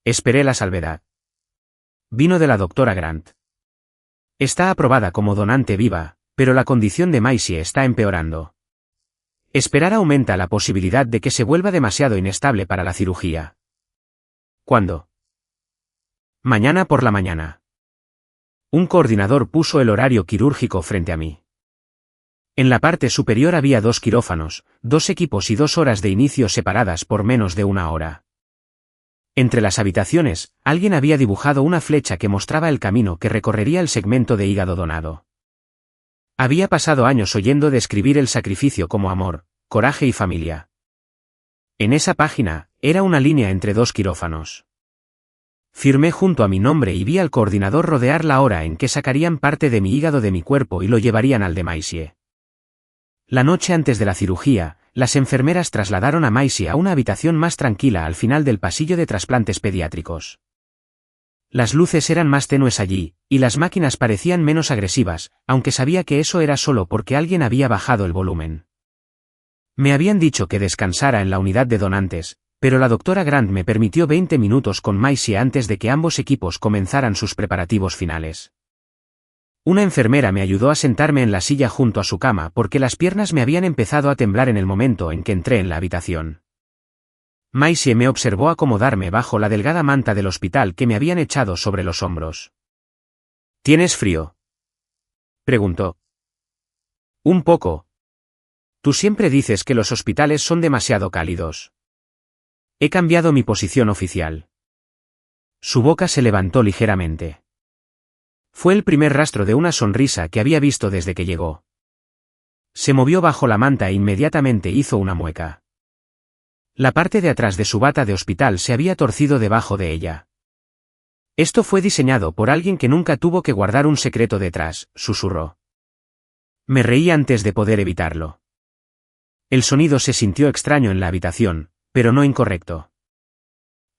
Esperé la salvedad. Vino de la doctora Grant. Está aprobada como donante viva, pero la condición de Maisie está empeorando. Esperar aumenta la posibilidad de que se vuelva demasiado inestable para la cirugía. ¿Cuándo? Mañana por la mañana. Un coordinador puso el horario quirúrgico frente a mí. En la parte superior había 2 quirófanos, 2 equipos y 2 horas de inicio separadas por menos de 1 hora. Entre las habitaciones, alguien había dibujado una flecha que mostraba el camino que recorrería el segmento de hígado donado. Había pasado años oyendo describir el sacrificio como amor, coraje y familia. En esa página, era una línea entre 2 quirófanos. Firmé junto a mi nombre y vi al coordinador rodear la hora en que sacarían parte de mi hígado de mi cuerpo y lo llevarían al de Maisie. La noche antes de la cirugía, las enfermeras trasladaron a Maisie a una habitación más tranquila al final del pasillo de trasplantes pediátricos. Las luces eran más tenues allí, y las máquinas parecían menos agresivas, aunque sabía que eso era solo porque alguien había bajado el volumen. Me habían dicho que descansara en la unidad de donantes, pero la doctora Grant me permitió 20 minutos con Maisie antes de que ambos equipos comenzaran sus preparativos finales. Una enfermera me ayudó a sentarme en la silla junto a su cama porque las piernas me habían empezado a temblar en el momento en que entré en la habitación. Maisie me observó acomodarme bajo la delgada manta del hospital que me habían echado sobre los hombros. ¿Tienes frío?, preguntó. Un poco. Tú siempre dices que los hospitales son demasiado cálidos. He cambiado mi posición oficial. Su boca se levantó ligeramente. Fue el primer rastro de una sonrisa que había visto desde que llegó. Se movió bajo la manta e inmediatamente hizo una mueca. La parte de atrás de su bata de hospital se había torcido debajo de ella. Esto fue diseñado por alguien que nunca tuvo que guardar un secreto detrás, susurró. Me reí antes de poder evitarlo. El sonido se sintió extraño en la habitación, pero no incorrecto.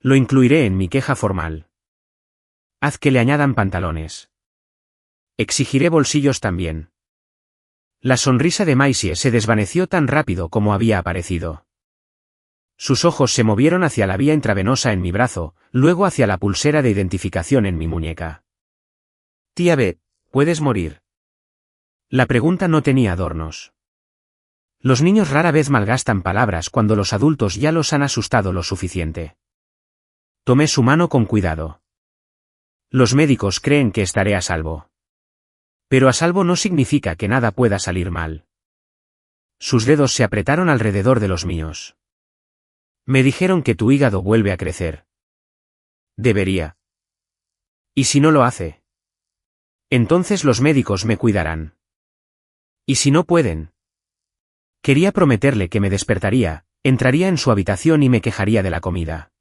Lo incluiré en mi queja formal. Haz que le añadan pantalones. Exigiré bolsillos también. La sonrisa de Maisie se desvaneció tan rápido como había aparecido. Sus ojos se movieron hacia la vía intravenosa en mi brazo, luego hacia la pulsera de identificación en mi muñeca. Tía Beth, ¿puedes morir? La pregunta no tenía adornos. Los niños rara vez malgastan palabras cuando los adultos ya los han asustado lo suficiente. Tomé su mano con cuidado. Los médicos creen que estaré a salvo. Pero a salvo no significa que nada pueda salir mal. Sus dedos se apretaron alrededor de los míos. Me dijeron que tu hígado vuelve a crecer. Debería. ¿Y si no lo hace? Entonces los médicos me cuidarán. ¿Y si no pueden? Quería prometerle que me despertaría, entraría en su habitación y me quejaría de la comida.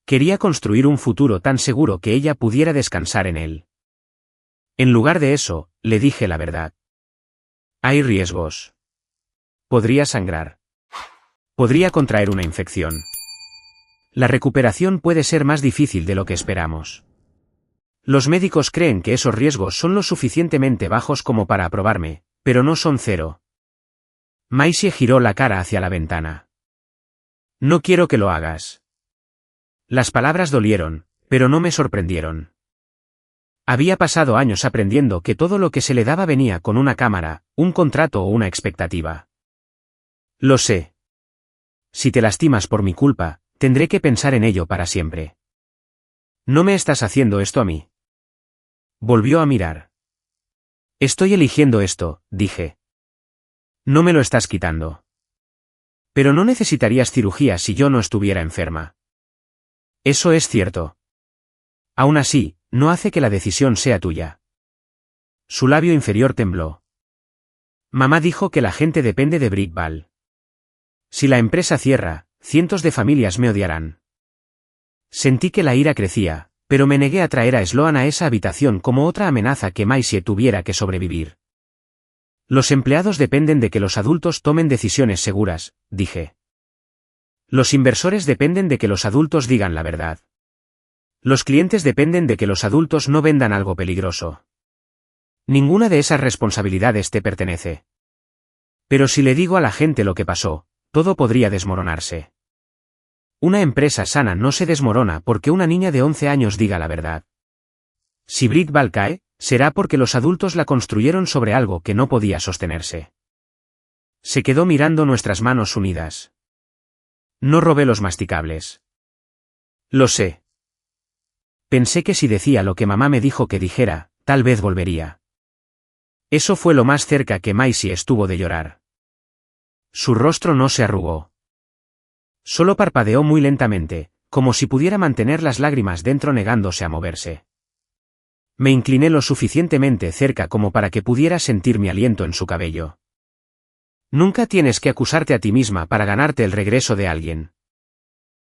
Quería construir un futuro tan seguro que ella pudiera descansar en él. En lugar de eso, le dije la verdad. Hay riesgos. Podría sangrar. Podría contraer una infección. La recuperación puede ser más difícil de lo que esperamos. Los médicos creen que esos riesgos son lo suficientemente bajos como para aprobarme, pero no son cero. Maisie giró la cara hacia la ventana. No quiero que lo hagas. Las palabras dolieron, pero no me sorprendieron. Había pasado años aprendiendo que todo lo que se le daba venía con una cámara, un contrato o una expectativa. Lo sé. Si te lastimas por mi culpa, tendré que pensar en ello para siempre. No me estás haciendo esto a mí. Volvió a mirar. Estoy eligiendo esto, dije. No me lo estás quitando. Pero no necesitarías cirugía si yo no estuviera enferma. Eso es cierto. Aún así, no hace que la decisión sea tuya. Su labio inferior tembló. Mamá dijo que la gente depende de Brickball. Si la empresa cierra, cientos de familias me odiarán. Sentí que la ira crecía, pero me negué a traer a Sloan a esa habitación como otra amenaza que Maisie tuviera que sobrevivir. Los empleados dependen de que los adultos tomen decisiones seguras, dije. Los inversores dependen de que los adultos digan la verdad. Los clientes dependen de que los adultos no vendan algo peligroso. Ninguna de esas responsabilidades te pertenece. Pero si le digo a la gente lo que pasó, todo podría desmoronarse. Una empresa sana no se desmorona porque una niña de 11 años diga la verdad. Si Brickball cae, será porque los adultos la construyeron sobre algo que no podía sostenerse. Se quedó mirando nuestras manos unidas. No robé los masticables. Lo sé. Pensé que si decía lo que mamá me dijo que dijera, tal vez volvería. Eso fue lo más cerca que Maisie estuvo de llorar. Su rostro no se arrugó. Solo parpadeó muy lentamente, como si pudiera mantener las lágrimas dentro negándose a moverse. Me incliné lo suficientemente cerca como para que pudiera sentir mi aliento en su cabello. Nunca tienes que acusarte a ti misma para ganarte el regreso de alguien.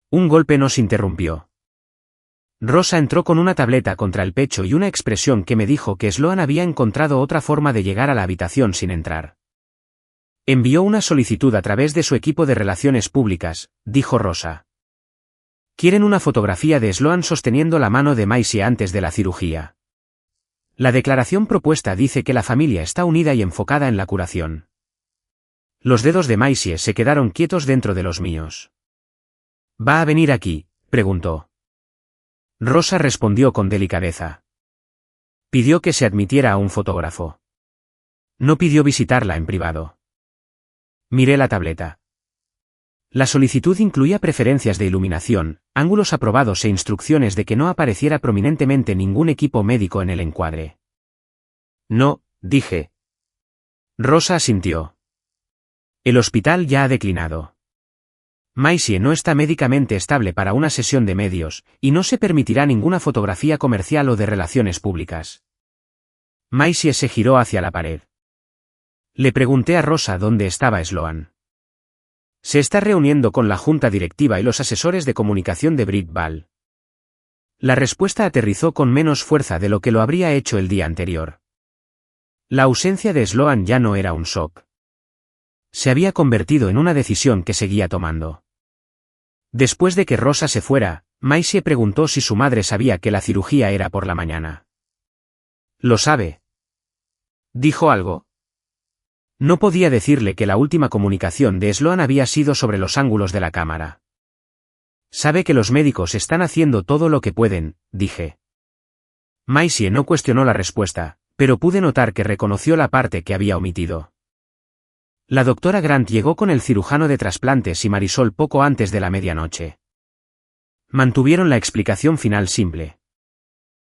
Un golpe nos interrumpió. Rosa entró con una tableta contra el pecho y una expresión que me dijo que Sloan había encontrado otra forma de llegar a la habitación sin entrar. Envió una solicitud a través de su equipo de relaciones públicas, dijo Rosa. Quieren una fotografía de Sloan sosteniendo la mano de Maisie antes de la cirugía. La declaración propuesta dice que la familia está unida y enfocada en la curación. Los dedos de Maisie se quedaron quietos dentro de los míos. ¿Va a venir aquí?, preguntó. Rosa respondió con delicadeza. Pidió que se admitiera a un fotógrafo. No pidió visitarla en privado. Miré la tableta. La solicitud incluía preferencias de iluminación, ángulos aprobados e instrucciones de que no apareciera prominentemente ningún equipo médico en el encuadre. No, dije. Rosa asintió. El hospital ya ha declinado. Maisie no está médicamente estable para una sesión de medios, y no se permitirá ninguna fotografía comercial o de relaciones públicas. Maisie se giró hacia la pared. Le pregunté a Rosa dónde estaba Sloan. Se está reuniendo con la junta directiva y los asesores de comunicación de Brickball. La respuesta aterrizó con menos fuerza de lo que lo habría hecho el día anterior. La ausencia de Sloan ya no era un shock. Se había convertido en una decisión que seguía tomando. Después de que Rosa se fuera, Maisie preguntó si su madre sabía que la cirugía era por la mañana. ¿Lo sabe? ¿Dijo algo? No podía decirle que la última comunicación de Sloan había sido sobre los ángulos de la cámara. Sabe que los médicos están haciendo todo lo que pueden, dije. Maisie no cuestionó la respuesta, pero pude notar que reconoció la parte que había omitido. La doctora Grant llegó con el cirujano de trasplantes y Marisol poco antes de la medianoche. Mantuvieron la explicación final simple.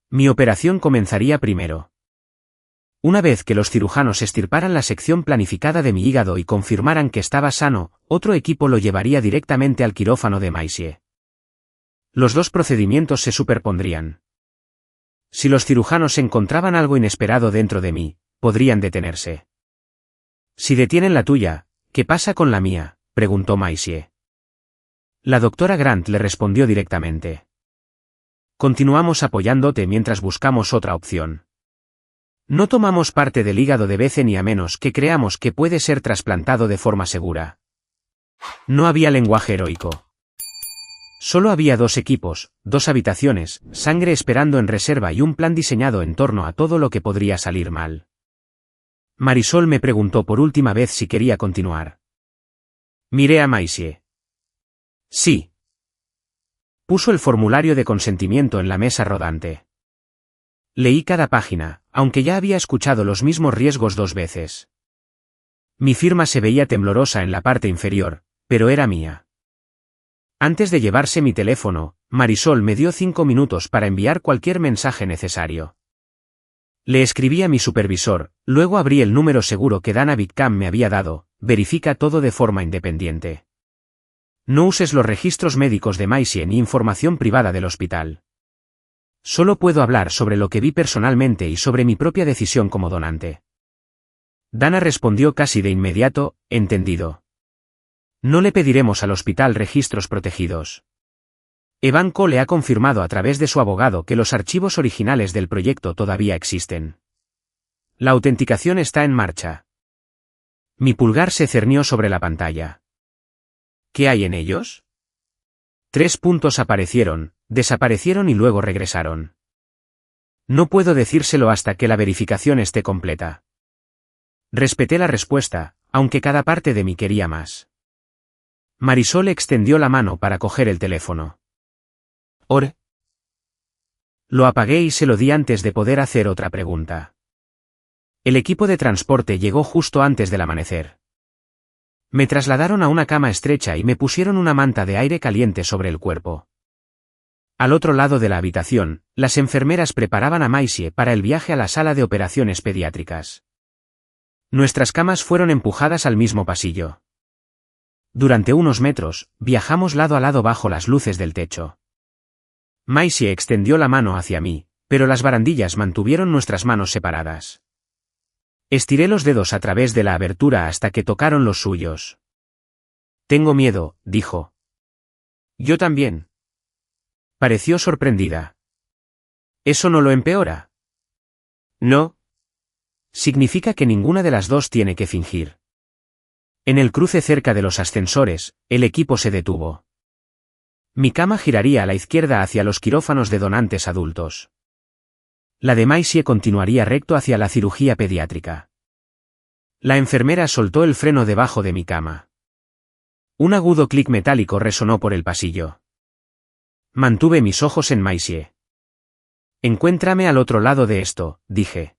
Mi operación comenzaría primero. Una vez que los cirujanos extirparan la sección planificada de mi hígado y confirmaran que estaba sano, otro equipo lo llevaría directamente al quirófano de Maisie. Los dos procedimientos se superpondrían. Si los cirujanos encontraban algo inesperado dentro de mí, podrían detenerse. Si detienen la tuya, ¿qué pasa con la mía?, preguntó Maisie. La doctora Grant le respondió directamente. Continuamos apoyándote mientras buscamos otra opción. No tomamos parte del hígado de Bethany a menos que creamos que puede ser trasplantado de forma segura. No había lenguaje heroico. Solo había 2 equipos, 2 habitaciones, sangre esperando en reserva y un plan diseñado en torno a todo lo que podría salir mal. Marisol me preguntó por última vez si quería continuar. Miré a Maisie. Sí. Puso el formulario de consentimiento en la mesa rodante. Leí cada página, aunque ya había escuchado los mismos riesgos 2 veces. Mi firma se veía temblorosa en la parte inferior, pero era mía. Antes de llevarse mi teléfono, Marisol me dio 5 minutos para enviar cualquier mensaje necesario. Le escribí a mi supervisor, luego abrí el número seguro que Dana Whitcomb me había dado, verifica todo de forma independiente. No uses los registros médicos de Maisie ni información privada del hospital. Solo puedo hablar sobre lo que vi personalmente y sobre mi propia decisión como donante. Dana respondió casi de inmediato, entendido. No le pediremos al hospital registros protegidos. Evanco le ha confirmado a través de su abogado que los archivos originales del proyecto todavía existen. La autenticación está en marcha. Mi pulgar se cernió sobre la pantalla. ¿Qué hay en ellos? 3 puntos aparecieron, desaparecieron y luego regresaron. No puedo decírselo hasta que la verificación esté completa. Respeté la respuesta, aunque cada parte de mí quería más. Marisol extendió la mano para coger el teléfono. ¿Or? Lo apagué y se lo di antes de poder hacer otra pregunta. El equipo de transporte llegó justo antes del amanecer. Me trasladaron a una cama estrecha y me pusieron una manta de aire caliente sobre el cuerpo. Al otro lado de la habitación, las enfermeras preparaban a Maisie para el viaje a la sala de operaciones pediátricas. Nuestras camas fueron empujadas al mismo pasillo. Durante unos metros, viajamos lado a lado bajo las luces del techo. Maisie extendió la mano hacia mí, pero las barandillas mantuvieron nuestras manos separadas. Estiré los dedos a través de la abertura hasta que tocaron los suyos. Tengo miedo, dijo. Yo también. Pareció sorprendida. ¿Eso no lo empeora? No. Significa que ninguna de las dos tiene que fingir. En el cruce cerca de los ascensores, el equipo se detuvo. Mi cama giraría a la izquierda hacia los quirófanos de donantes adultos. La de Maisie continuaría recto hacia la cirugía pediátrica. La enfermera soltó el freno debajo de mi cama. Un agudo clic metálico resonó por el pasillo. Mantuve mis ojos en Maisie. Encuéntrame al otro lado de esto, dije.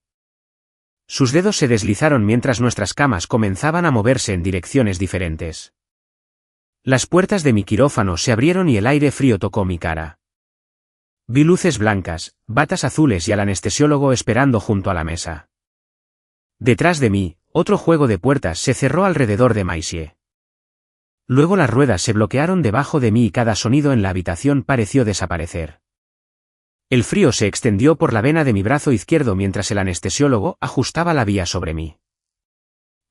Sus dedos se deslizaron mientras nuestras camas comenzaban a moverse en direcciones diferentes. Las puertas de mi quirófano se abrieron y el aire frío tocó mi cara. Vi luces blancas, batas azules y al anestesiólogo esperando junto a la mesa. Detrás de mí, otro juego de puertas se cerró alrededor de Maisie. Luego las ruedas se bloquearon debajo de mí y cada sonido en la habitación pareció desaparecer. El frío se extendió por la vena de mi brazo izquierdo mientras el anestesiólogo ajustaba la vía sobre mí.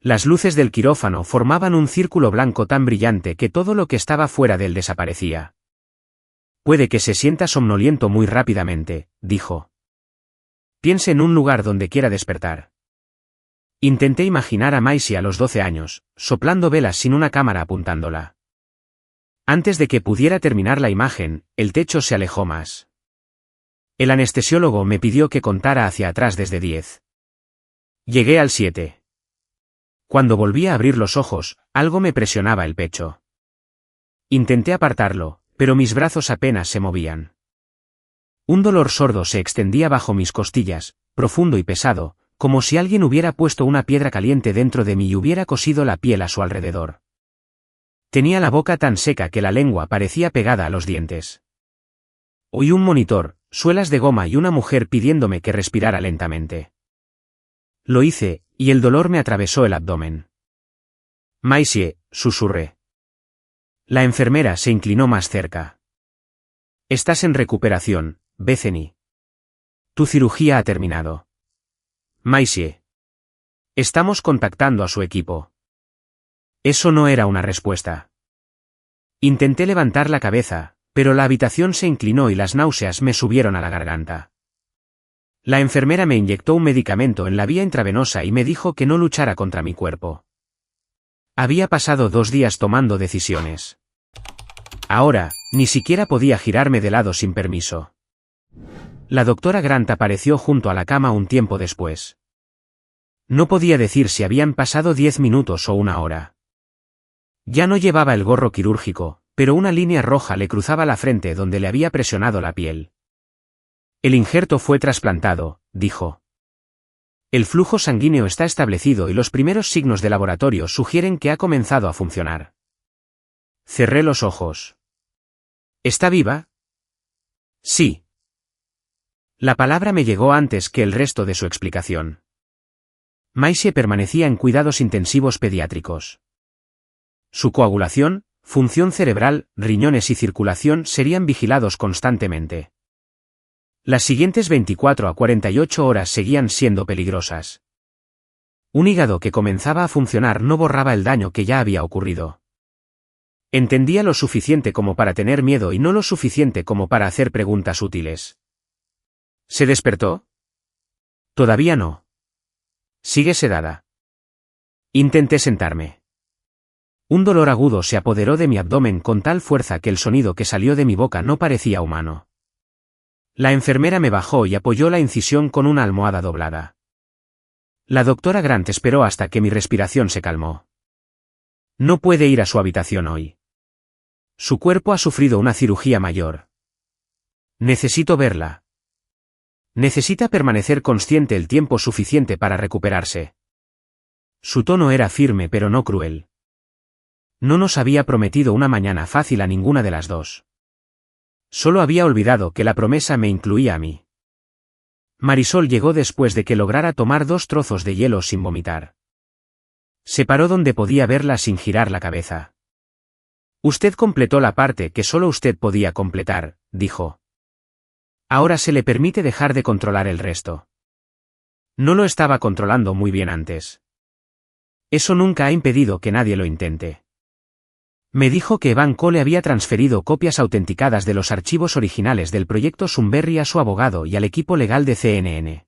Las luces del quirófano formaban un círculo blanco tan brillante que todo lo que estaba fuera de él desaparecía. Puede que se sienta somnoliento muy rápidamente, dijo. Piense en un lugar donde quiera despertar. Intenté imaginar a Maisie a los 12 años, soplando velas sin una cámara apuntándola. Antes de que pudiera terminar la imagen, el techo se alejó más. El anestesiólogo me pidió que contara hacia atrás desde 10. Llegué al 7. Cuando volví a abrir los ojos, algo me presionaba el pecho. Intenté apartarlo, pero mis brazos apenas se movían. Un dolor sordo se extendía bajo mis costillas, profundo y pesado, como si alguien hubiera puesto una piedra caliente dentro de mí y hubiera cosido la piel a su alrededor. Tenía la boca tan seca que la lengua parecía pegada a los dientes. Oí un monitor, suelas de goma y una mujer pidiéndome que respirara lentamente. Lo hice, y el dolor me atravesó el abdomen. Maisie, susurré. La enfermera se inclinó más cerca. Estás en recuperación, Bethany. Tu cirugía ha terminado. Maisie. Estamos contactando a su equipo. Eso no era una respuesta. Intenté levantar la cabeza, pero la habitación se inclinó y las náuseas me subieron a la garganta. La enfermera me inyectó un medicamento en la vía intravenosa y me dijo que no luchara contra mi cuerpo. Había pasado 2 días tomando decisiones. Ahora, ni siquiera podía girarme de lado sin permiso. La doctora Grant apareció junto a la cama un tiempo después. No podía decir si habían pasado 10 minutos o 1 hora. Ya no llevaba el gorro quirúrgico, pero una línea roja le cruzaba la frente donde le había presionado la piel. El injerto fue trasplantado, dijo. El flujo sanguíneo está establecido y los primeros signos de laboratorio sugieren que ha comenzado a funcionar. Cerré los ojos. ¿Está viva? Sí. La palabra me llegó antes que el resto de su explicación. Maisie permanecía en cuidados intensivos pediátricos. Su coagulación, función cerebral, riñones y circulación serían vigilados constantemente. Las siguientes 24 a 48 horas seguían siendo peligrosas. Un hígado que comenzaba a funcionar no borraba el daño que ya había ocurrido. Entendía lo suficiente como para tener miedo y no lo suficiente como para hacer preguntas útiles. ¿Se despertó? Todavía no. Sigue sedada. Intenté sentarme. Un dolor agudo se apoderó de mi abdomen con tal fuerza que el sonido que salió de mi boca no parecía humano. La enfermera me bajó y apoyó la incisión con una almohada doblada. La doctora Grant esperó hasta que mi respiración se calmó. No puede ir a su habitación hoy. Su cuerpo ha sufrido una cirugía mayor. Necesito verla. Necesita permanecer consciente el tiempo suficiente para recuperarse. Su tono era firme pero no cruel. No nos había prometido una mañana fácil a ninguna de las dos. Solo había olvidado que la promesa me incluía a mí. Marisol llegó después de que lograra tomar 2 trozos de hielo sin vomitar. Se paró donde podía verla sin girar la cabeza. Usted completó la parte que solo usted podía completar, dijo. Ahora se le permite dejar de controlar el resto. No lo estaba controlando muy bien antes. Eso nunca ha impedido que nadie lo intente. Me dijo que Evan Cole había transferido copias autenticadas de los archivos originales del proyecto Sunberry a su abogado y al equipo legal de CNN.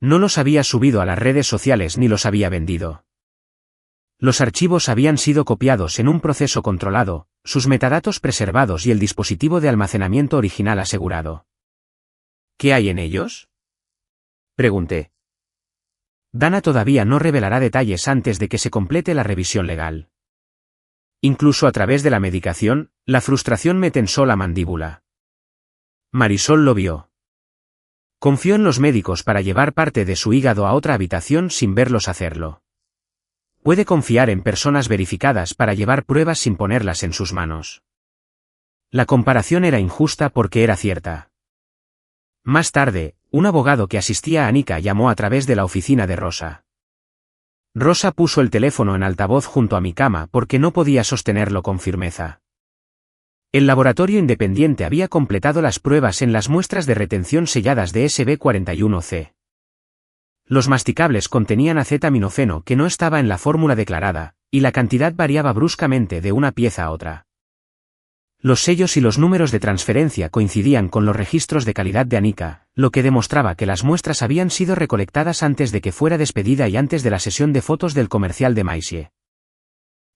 No los había subido a las redes sociales ni los había vendido. Los archivos habían sido copiados en un proceso controlado, sus metadatos preservados y el dispositivo de almacenamiento original asegurado. ¿Qué hay en ellos? Pregunté. Dana todavía no revelará detalles antes de que se complete la revisión legal. Incluso a través de la medicación, la frustración me tensó la mandíbula. Marisol lo vio. Confió en los médicos para llevar parte de su hígado a otra habitación sin verlos hacerlo. Puede confiar en personas verificadas para llevar pruebas sin ponerlas en sus manos. La comparación era injusta porque era cierta. Más tarde, un abogado que asistía a Anika llamó a través de la oficina de Rosa. Rosa puso el teléfono en altavoz junto a mi cama porque no podía sostenerlo con firmeza. El laboratorio independiente había completado las pruebas en las muestras de retención selladas de SB41C. Los masticables contenían acetaminofeno que no estaba en la fórmula declarada, y la cantidad variaba bruscamente de una pieza a otra. Los sellos y los números de transferencia coincidían con los registros de calidad de Anika, lo que demostraba que las muestras habían sido recolectadas antes de que fuera despedida y antes de la sesión de fotos del comercial de Maisie.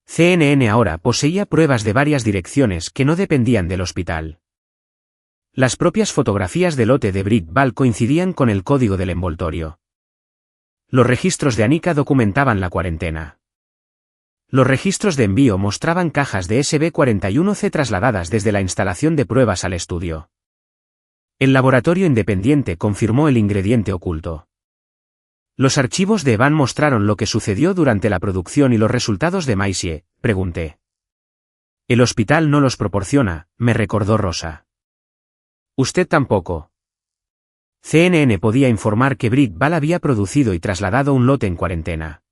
CNN ahora poseía pruebas de varias direcciones que no dependían del hospital. Las propias fotografías del lote de Britt Ball coincidían con el código del envoltorio. Los registros de Anika documentaban la cuarentena. Los registros de envío mostraban cajas de SB41C trasladadas desde la instalación de pruebas al estudio. El laboratorio independiente confirmó el ingrediente oculto. Los archivos de Evan mostraron lo que sucedió durante la producción y los resultados de Maisie, pregunté. El hospital no los proporciona, me recordó Rosa. Usted tampoco. CNN podía informar que Britt Ball había producido y trasladado un lote en cuarentena.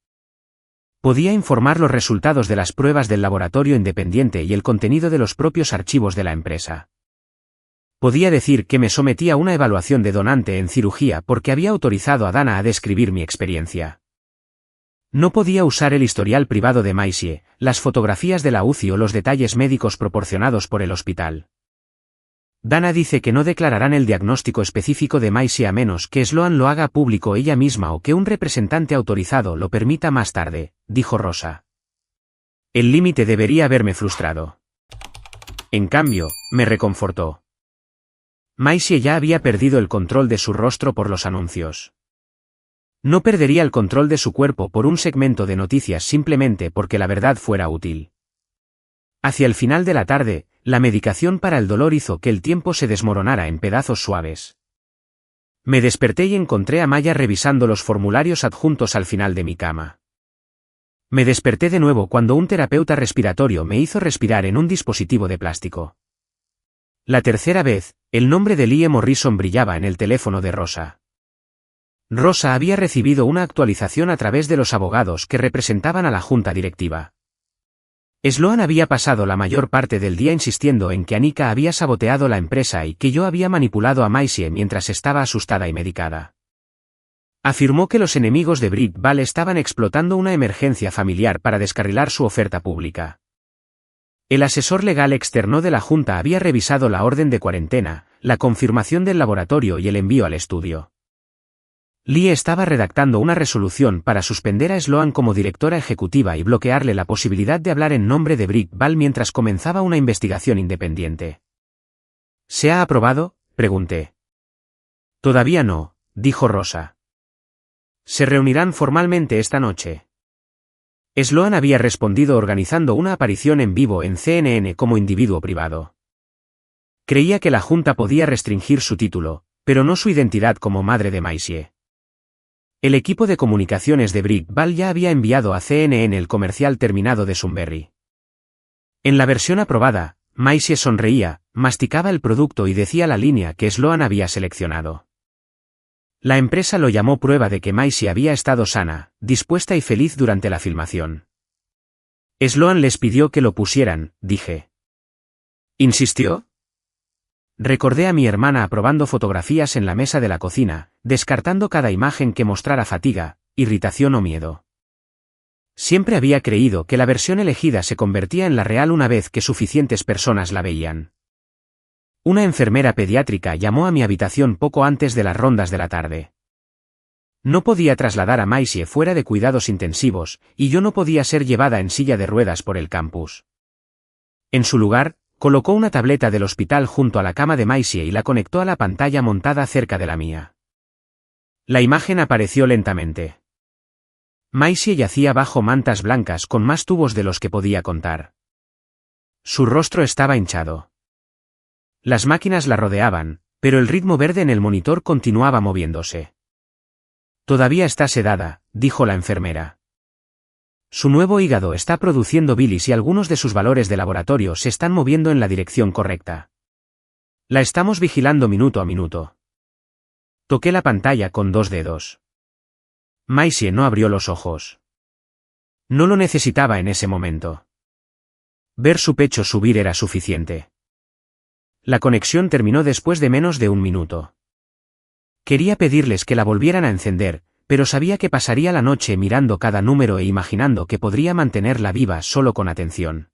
Podía informar los resultados de las pruebas del laboratorio independiente y el contenido de los propios archivos de la empresa. Podía decir que me sometí a una evaluación de donante en cirugía porque había autorizado a Dana a describir mi experiencia. No podía usar el historial privado de Maisie, las fotografías de la UCI o los detalles médicos proporcionados por el hospital. Dana dice que no declararán el diagnóstico específico de Maisie a menos que Sloan lo haga público ella misma o que un representante autorizado lo permita más tarde, dijo Rosa. El límite debería haberme frustrado. En cambio, me reconfortó. Maisie ya había perdido el control de su rostro por los anuncios. No perdería el control de su cuerpo por un segmento de noticias simplemente porque la verdad fuera útil. Hacia el final de la tarde, la medicación para el dolor hizo que el tiempo se desmoronara en pedazos suaves. Me desperté y encontré a Maya revisando los formularios adjuntos al final de mi cama. Me desperté de nuevo cuando un terapeuta respiratorio me hizo respirar en un dispositivo de plástico. La tercera vez, el nombre de Lie Morrison brillaba en el teléfono de Rosa. Rosa había recibido una actualización a través de los abogados que representaban a la junta directiva. Sloan había pasado la mayor parte del día insistiendo en que Anika había saboteado la empresa y que yo había manipulado a Maisie mientras estaba asustada y medicada. Afirmó que los enemigos de Britt Ball estaban explotando una emergencia familiar para descarrilar su oferta pública. El asesor legal externo de la Junta había revisado la orden de cuarentena, la confirmación del laboratorio y el envío al estudio. Lee estaba redactando una resolución para suspender a Sloan como directora ejecutiva y bloquearle la posibilidad de hablar en nombre de Britt Ball mientras comenzaba una investigación independiente. ¿Se ha aprobado?, pregunté. Todavía no, dijo Rosa. Se reunirán formalmente esta noche. Sloan había respondido organizando una aparición en vivo en CNN como individuo privado. Creía que la Junta podía restringir su título, pero no su identidad como madre de Maisie. El equipo de comunicaciones de Britt Ball ya había enviado a CNN el comercial terminado de Sunbury. En la versión aprobada, Maisie sonreía, masticaba el producto y decía la línea que Sloan había seleccionado. La empresa lo llamó prueba de que Maisie había estado sana, dispuesta y feliz durante la filmación. Sloan les pidió que lo pusieran, dije. ¿Insistió? Recordé a mi hermana aprobando fotografías en la mesa de la cocina, descartando cada imagen que mostrara fatiga, irritación o miedo. Siempre había creído que la versión elegida se convertía en la real una vez que suficientes personas la veían. Una enfermera pediátrica llamó a mi habitación poco antes de las rondas de la tarde. No podía trasladar a Maisie fuera de cuidados intensivos, y yo no podía ser llevada en silla de ruedas por el campus. En su lugar, colocó una tableta del hospital junto a la cama de Maisie y la conectó a la pantalla montada cerca de la mía. La imagen apareció lentamente. Maisie yacía bajo mantas blancas con más tubos de los que podía contar. Su rostro estaba hinchado. Las máquinas la rodeaban, pero el ritmo verde en el monitor continuaba moviéndose. Todavía está sedada, dijo la enfermera. Su nuevo hígado está produciendo bilis y algunos de sus valores de laboratorio se están moviendo en la dirección correcta. La estamos vigilando minuto a minuto. Toqué la pantalla con 2 dedos. Maisie no abrió los ojos. No lo necesitaba en ese momento. Ver su pecho subir era suficiente. La conexión terminó después de menos de 1 minuto. Quería pedirles que la volvieran a encender, pero sabía que pasaría la noche mirando cada número e imaginando que podría mantenerla viva solo con atención.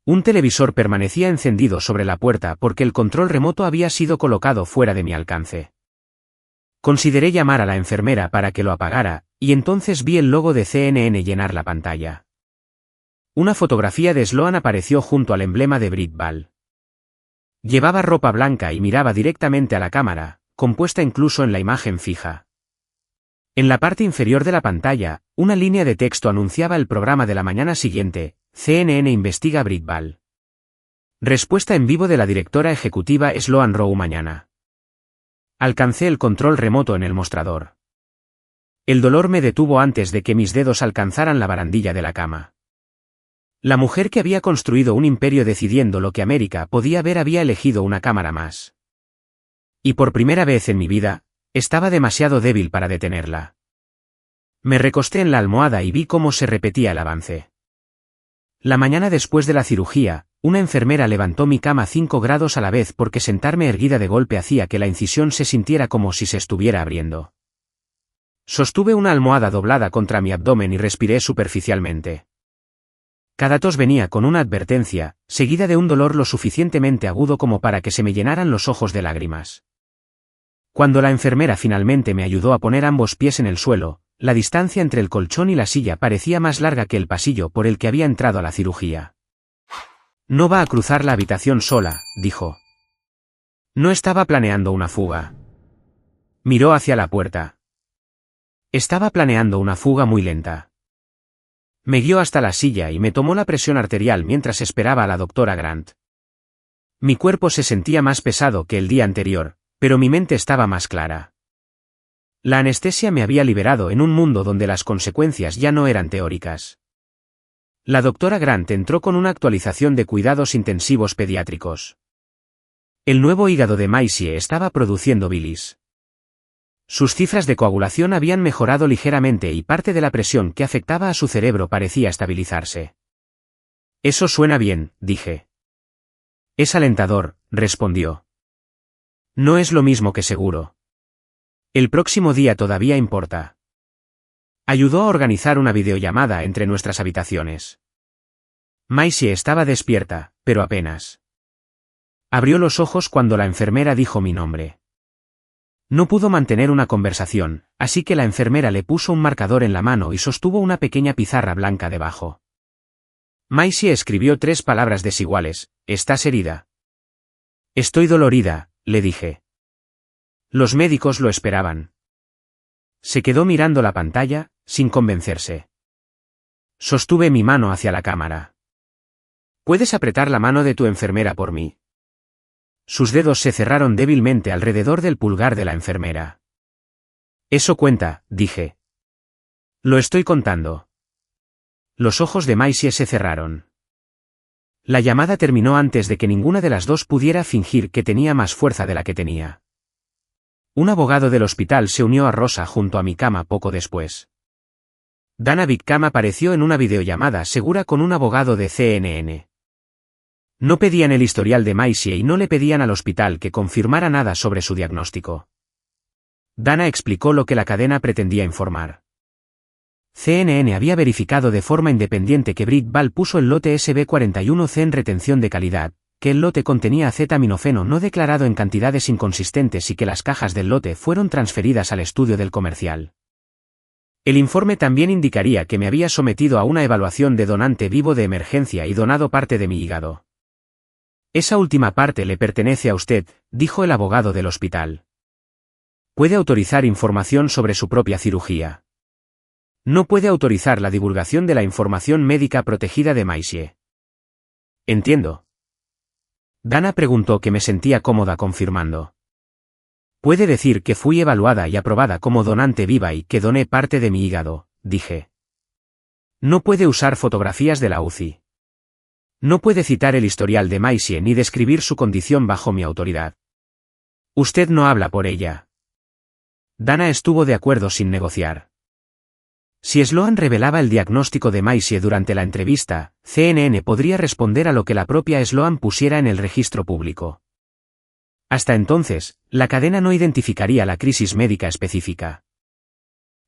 Un televisor permanecía encendido sobre la puerta porque el control remoto había sido colocado fuera de mi alcance. Consideré llamar a la enfermera para que lo apagara, y entonces vi el logo de CNN llenar la pantalla. Una fotografía de Sloan apareció junto al emblema de Britt Ball. Llevaba ropa blanca y miraba directamente a la cámara, compuesta incluso en la imagen fija. En la parte inferior de la pantalla, una línea de texto anunciaba el programa de la mañana siguiente: CNN investiga Britt Ball. Respuesta en vivo de la directora ejecutiva Sloan Rowe mañana. Alcancé el control remoto en el mostrador. El dolor me detuvo antes de que mis dedos alcanzaran la barandilla de la cama. La mujer que había construido un imperio decidiendo lo que América podía ver había elegido una cámara más. Y por primera vez en mi vida, estaba demasiado débil para detenerla. Me recosté en la almohada y vi cómo se repetía el avance. La mañana después de la cirugía, una enfermera levantó mi cama 5 grados a la vez porque sentarme erguida de golpe hacía que la incisión se sintiera como si se estuviera abriendo. Sostuve una almohada doblada contra mi abdomen y respiré superficialmente. Cada tos venía con una advertencia, seguida de un dolor lo suficientemente agudo como para que se me llenaran los ojos de lágrimas. Cuando la enfermera finalmente me ayudó a poner ambos pies en el suelo, la distancia entre el colchón y la silla parecía más larga que el pasillo por el que había entrado a la cirugía. No va a cruzar la habitación sola, dijo. No estaba planeando una fuga. Miró hacia la puerta. Estaba planeando una fuga muy lenta. Me guió hasta la silla y me tomó la presión arterial mientras esperaba a la doctora Grant. Mi cuerpo se sentía más pesado que el día anterior, pero mi mente estaba más clara. La anestesia me había liberado en un mundo donde las consecuencias ya no eran teóricas. La doctora Grant entró con una actualización de cuidados intensivos pediátricos. El nuevo hígado de Maisie estaba produciendo bilis. Sus cifras de coagulación habían mejorado ligeramente y parte de la presión que afectaba a su cerebro parecía estabilizarse. Eso suena bien, dije. Es alentador, respondió. No es lo mismo que seguro. El próximo día todavía importa. Ayudó a organizar una videollamada entre nuestras habitaciones. Maisie estaba despierta, pero apenas. Abrió los ojos cuando la enfermera dijo mi nombre. No pudo mantener una conversación, así que la enfermera le puso un marcador en la mano y sostuvo una pequeña pizarra blanca debajo. Maisie escribió 3 palabras desiguales: ¿estás herida? Estoy dolorida, le dije. Los médicos lo esperaban. Se quedó mirando la pantalla, sin convencerse. Sostuve mi mano hacia la cámara. ¿Puedes apretar la mano de tu enfermera por mí? Sus dedos se cerraron débilmente alrededor del pulgar de la enfermera. Eso cuenta, dije. Lo estoy contando. Los ojos de Maisie se cerraron. La llamada terminó antes de que ninguna de las dos pudiera fingir que tenía más fuerza de la que tenía. Un abogado del hospital se unió a Rosa junto a mi cama poco después. Dana Whitcomb apareció en una videollamada segura con un abogado de CNN. No pedían el historial de Maisie y no le pedían al hospital que confirmara nada sobre su diagnóstico. Dana explicó lo que la cadena pretendía informar. CNN había verificado de forma independiente que Britt Ball puso el lote SB41C en retención de calidad, que el lote contenía acetaminofeno no declarado en cantidades inconsistentes y que las cajas del lote fueron transferidas al estudio del comercial. El informe también indicaría que me había sometido a una evaluación de donante vivo de emergencia y donado parte de mi hígado. Esa última parte le pertenece a usted, dijo el abogado del hospital. Puede autorizar información sobre su propia cirugía. No puede autorizar la divulgación de la información médica protegida de Maisie. Entiendo. Dana preguntó que me sentía cómoda confirmando. Puede decir que fui evaluada y aprobada como donante viva y que doné parte de mi hígado, dije. No puede usar fotografías de la UCI. No puede citar el historial de Maisie ni describir su condición bajo mi autoridad. Usted no habla por ella. Dana estuvo de acuerdo sin negociar. Si Sloan revelaba el diagnóstico de Maisie durante la entrevista, CNN podría responder a lo que la propia Sloan pusiera en el registro público. Hasta entonces, la cadena no identificaría la crisis médica específica.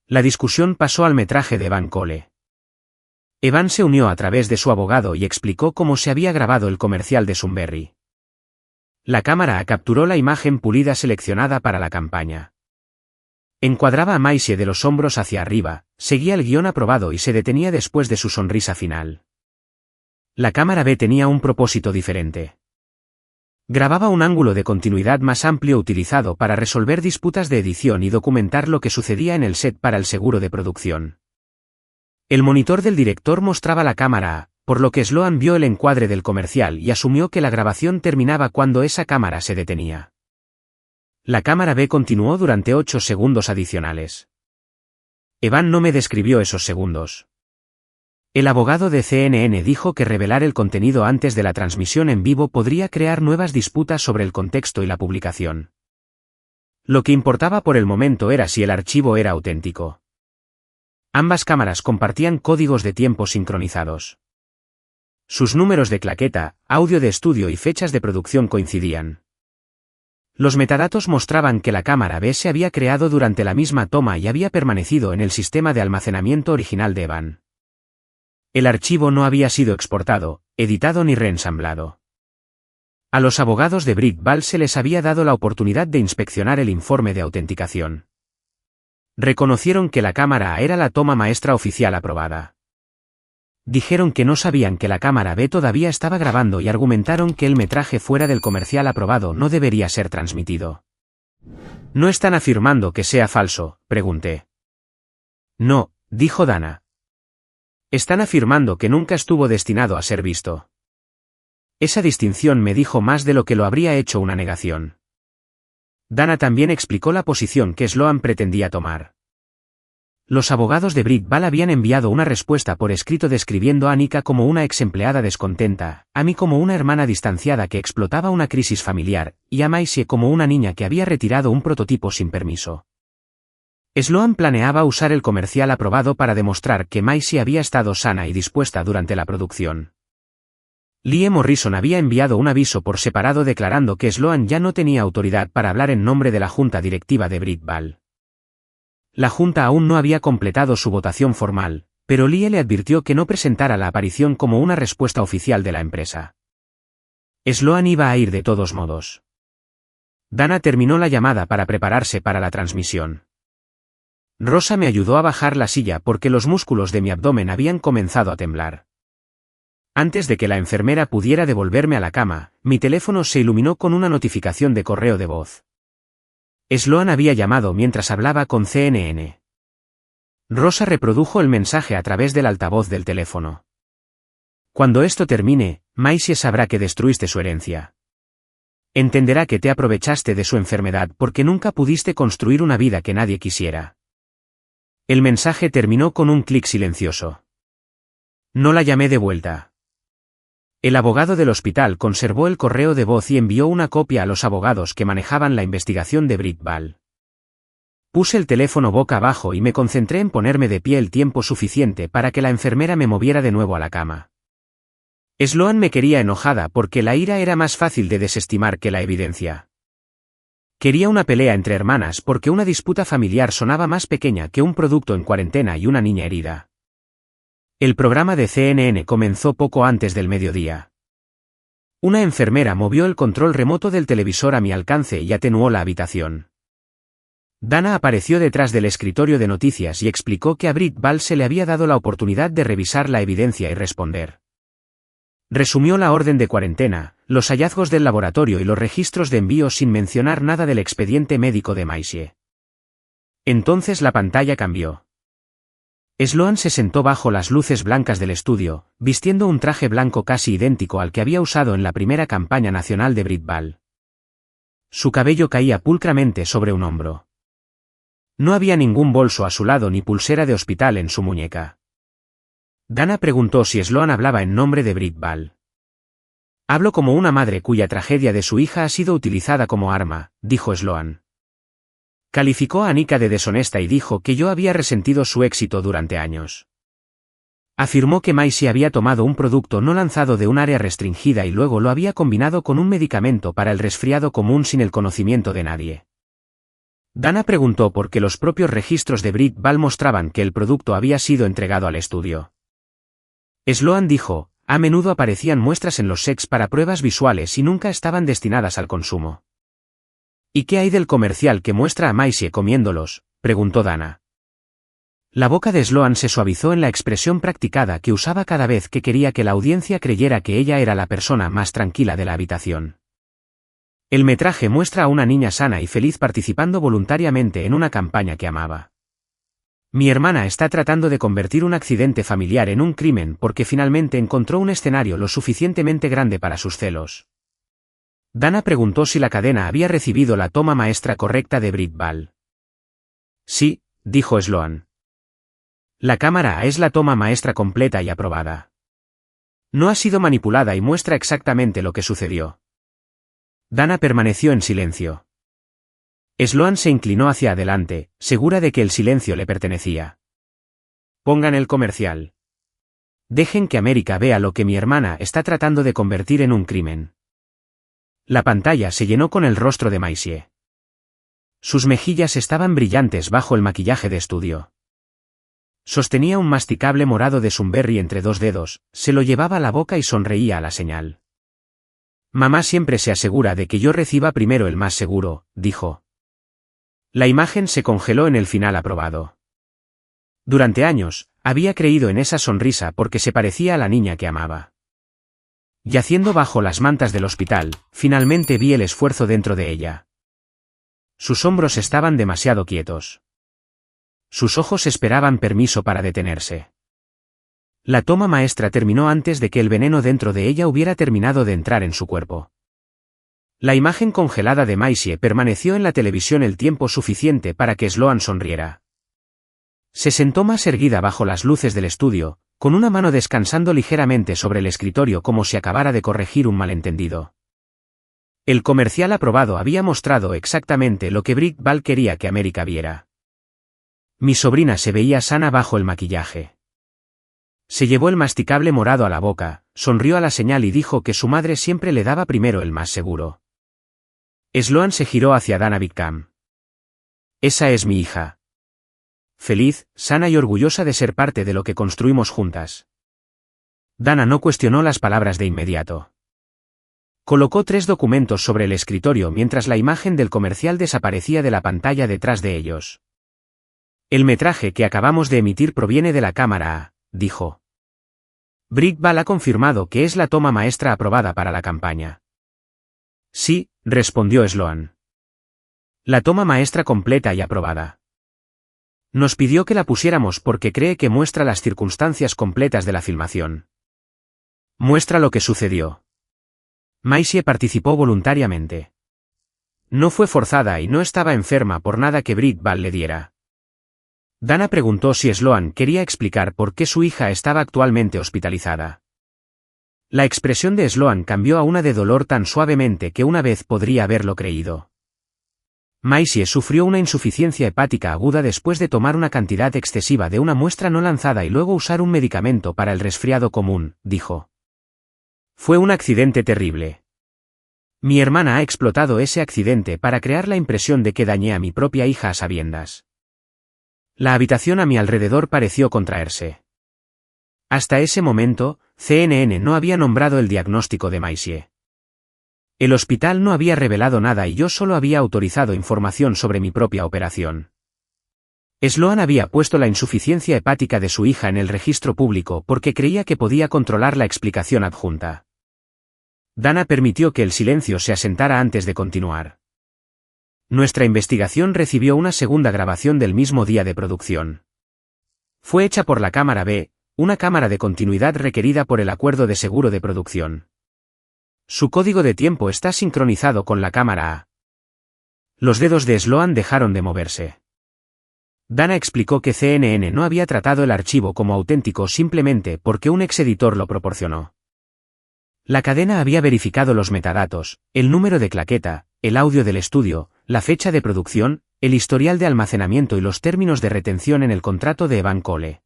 La discusión pasó al metraje de Evan Cole. Evan se unió a través de su abogado y explicó cómo se había grabado el comercial de Sunbury. La cámara capturó la imagen pulida seleccionada para la campaña. Encuadraba a Maisie de los hombros hacia arriba, seguía el guión aprobado y se detenía después de su sonrisa final. La cámara B tenía un propósito diferente. Grababa un ángulo de continuidad más amplio utilizado para resolver disputas de edición y documentar lo que sucedía en el set para el seguro de producción. El monitor del director mostraba la cámara A, por lo que Sloan vio el encuadre del comercial y asumió que la grabación terminaba cuando esa cámara se detenía. La cámara B continuó durante 8 segundos adicionales. Evan no me describió esos segundos. El abogado de CNN dijo que revelar el contenido antes de la transmisión en vivo podría crear nuevas disputas sobre el contexto y la publicación. Lo que importaba por el momento era si el archivo era auténtico. Ambas cámaras compartían códigos de tiempo sincronizados. Sus números de claqueta, audio de estudio y fechas de producción coincidían. Los metadatos mostraban que la cámara B se había creado durante la misma toma y había permanecido en el sistema de almacenamiento original de Evan. El archivo no había sido exportado, editado ni reensamblado. A los abogados de Britt Ball se les había dado la oportunidad de inspeccionar el informe de autenticación. Reconocieron que la cámara A era la toma maestra oficial aprobada. Dijeron que no sabían que la cámara B todavía estaba grabando y argumentaron que el metraje fuera del comercial aprobado no debería ser transmitido. ¿No están afirmando que sea falso?, pregunté. No, dijo Dana. Están afirmando que nunca estuvo destinado a ser visto. Esa distinción me dijo más de lo que lo habría hecho una negación. Dana también explicó la posición que Sloan pretendía tomar. Los abogados de Britt Ball habían enviado una respuesta por escrito describiendo a Anika como una ex empleada descontenta, a mí como una hermana distanciada que explotaba una crisis familiar, y a Maisie como una niña que había retirado un prototipo sin permiso. Sloan planeaba usar el comercial aprobado para demostrar que Maisie había estado sana y dispuesta durante la producción. Lee Morrison había enviado un aviso por separado declarando que Sloan ya no tenía autoridad para hablar en nombre de la junta directiva de Britt Ball. La junta aún no había completado su votación formal, pero Lee le advirtió que no presentara la aparición como una respuesta oficial de la empresa. Sloan iba a ir de todos modos. Dana terminó la llamada para prepararse para la transmisión. Rosa me ayudó a bajar la silla porque los músculos de mi abdomen habían comenzado a temblar. Antes de que la enfermera pudiera devolverme a la cama, mi teléfono se iluminó con una notificación de correo de voz. Sloan había llamado mientras hablaba con CNN. Rosa reprodujo el mensaje a través del altavoz del teléfono. Cuando esto termine, Maisie sabrá que destruiste su herencia. Entenderá que te aprovechaste de su enfermedad porque nunca pudiste construir una vida que nadie quisiera. El mensaje terminó con un clic silencioso. No la llamé de vuelta. El abogado del hospital conservó el correo de voz y envió una copia a los abogados que manejaban la investigación de Britt Ball. Puse el teléfono boca abajo y me concentré en ponerme de pie el tiempo suficiente para que la enfermera me moviera de nuevo a la cama. Sloan me quería enojada porque la ira era más fácil de desestimar que la evidencia. Quería una pelea entre hermanas porque una disputa familiar sonaba más pequeña que un producto en cuarentena y una niña herida. El programa de CNN comenzó poco antes del mediodía. Una enfermera movió el control remoto del televisor a mi alcance y atenuó la habitación. Dana apareció detrás del escritorio de noticias y explicó que a Britt Ball se le había dado la oportunidad de revisar la evidencia y responder. Resumió la orden de cuarentena, los hallazgos del laboratorio y los registros de envío sin mencionar nada del expediente médico de Maisie. Entonces la pantalla cambió. Sloan se sentó bajo las luces blancas del estudio, vistiendo un traje blanco casi idéntico al que había usado en la primera campaña nacional de Britt Ball. Su cabello caía pulcramente sobre un hombro. No había ningún bolso a su lado ni pulsera de hospital en su muñeca. Dana preguntó si Sloan hablaba en nombre de Britt Ball. Hablo como una madre cuya tragedia de su hija ha sido utilizada como arma, dijo Sloan. Calificó a Anika de deshonesta y dijo que yo había resentido su éxito durante años. Afirmó que Maisie había tomado un producto no lanzado de un área restringida y luego lo había combinado con un medicamento para el resfriado común sin el conocimiento de nadie. Dana preguntó por qué los propios registros de Britt Ball mostraban que el producto había sido entregado al estudio. Sloan dijo, a menudo aparecían muestras en los sets para pruebas visuales y nunca estaban destinadas al consumo. ¿Y qué hay del comercial que muestra a Maisie comiéndolos?, preguntó Dana. La boca de Sloan se suavizó en la expresión practicada que usaba cada vez que quería que la audiencia creyera que ella era la persona más tranquila de la habitación. El metraje muestra a una niña sana y feliz participando voluntariamente en una campaña que amaba. Mi hermana está tratando de convertir un accidente familiar en un crimen porque finalmente encontró un escenario lo suficientemente grande para sus celos. Dana preguntó si la cadena había recibido la toma maestra correcta de Britt Ball. Sí, dijo Sloan. La cámara A es la toma maestra completa y aprobada. No ha sido manipulada y muestra exactamente lo que sucedió. Dana permaneció en silencio. Sloan se inclinó hacia adelante, segura de que el silencio le pertenecía. Pongan el comercial. Dejen que América vea lo que mi hermana está tratando de convertir en un crimen. La pantalla se llenó con el rostro de Maisie. Sus mejillas estaban brillantes bajo el maquillaje de estudio. Sostenía un masticable morado de Sunberry entre dos dedos, se lo llevaba a la boca y sonreía a la señal. Mamá siempre se asegura de que yo reciba primero el más seguro, dijo. La imagen se congeló en el final aprobado. Durante años, había creído en esa sonrisa porque se parecía a la niña que amaba. Yaciendo bajo las mantas del hospital, finalmente vi el esfuerzo dentro de ella. Sus hombros estaban demasiado quietos. Sus ojos esperaban permiso para detenerse. La toma maestra terminó antes de que el veneno dentro de ella hubiera terminado de entrar en su cuerpo. La imagen congelada de Maisie permaneció en la televisión el tiempo suficiente para que Sloan sonriera. Se sentó más erguida bajo las luces del estudio, con una mano descansando ligeramente sobre el escritorio como si acabara de corregir un malentendido. El comercial aprobado había mostrado exactamente lo que Brick Ball quería que América viera. Mi sobrina se veía sana bajo el maquillaje. Se llevó el masticable morado a la boca, sonrió a la señal y dijo que su madre siempre le daba primero el más seguro. Sloan se giró hacia Dana Whitcomb. Esa es mi hija. Feliz, sana y orgullosa de ser parte de lo que construimos juntas. Dana no cuestionó las palabras de inmediato. Colocó 3 documentos sobre el escritorio mientras la imagen del comercial desaparecía de la pantalla detrás de ellos. El metraje que acabamos de emitir proviene de la cámara A, dijo. Brick Ball ha confirmado que es la toma maestra aprobada para la campaña. Sí, respondió Sloan. La toma maestra completa y aprobada. Nos pidió que la pusiéramos porque cree que muestra las circunstancias completas de la filmación. Muestra lo que sucedió. Maisie participó voluntariamente. No fue forzada y no estaba enferma por nada que Brick Ball le diera. Dana preguntó si Sloan quería explicar por qué su hija estaba actualmente hospitalizada. La expresión de Sloan cambió a una de dolor tan suavemente que una vez podría haberlo creído. Maisie sufrió una insuficiencia hepática aguda después de tomar una cantidad excesiva de una muestra no lanzada y luego usar un medicamento para el resfriado común, dijo. Fue un accidente terrible. Mi hermana ha explotado ese accidente para crear la impresión de que dañé a mi propia hija a sabiendas. La habitación a mi alrededor pareció contraerse. Hasta ese momento, CNN no había nombrado el diagnóstico de Maisie. El hospital no había revelado nada y yo solo había autorizado información sobre mi propia operación. Sloan había puesto la insuficiencia hepática de su hija en el registro público porque creía que podía controlar la explicación adjunta. Dana permitió que el silencio se asentara antes de continuar. Nuestra investigación recibió una segunda grabación del mismo día de producción. Fue hecha por la cámara B, una cámara de continuidad requerida por el acuerdo de seguro de producción. Su código de tiempo está sincronizado con la cámara A. Los dedos de Sloan dejaron de moverse. Dana explicó que CNN no había tratado el archivo como auténtico simplemente porque un exeditor lo proporcionó. La cadena había verificado los metadatos, el número de claqueta, el audio del estudio, la fecha de producción, el historial de almacenamiento y los términos de retención en el contrato de Evan Cole.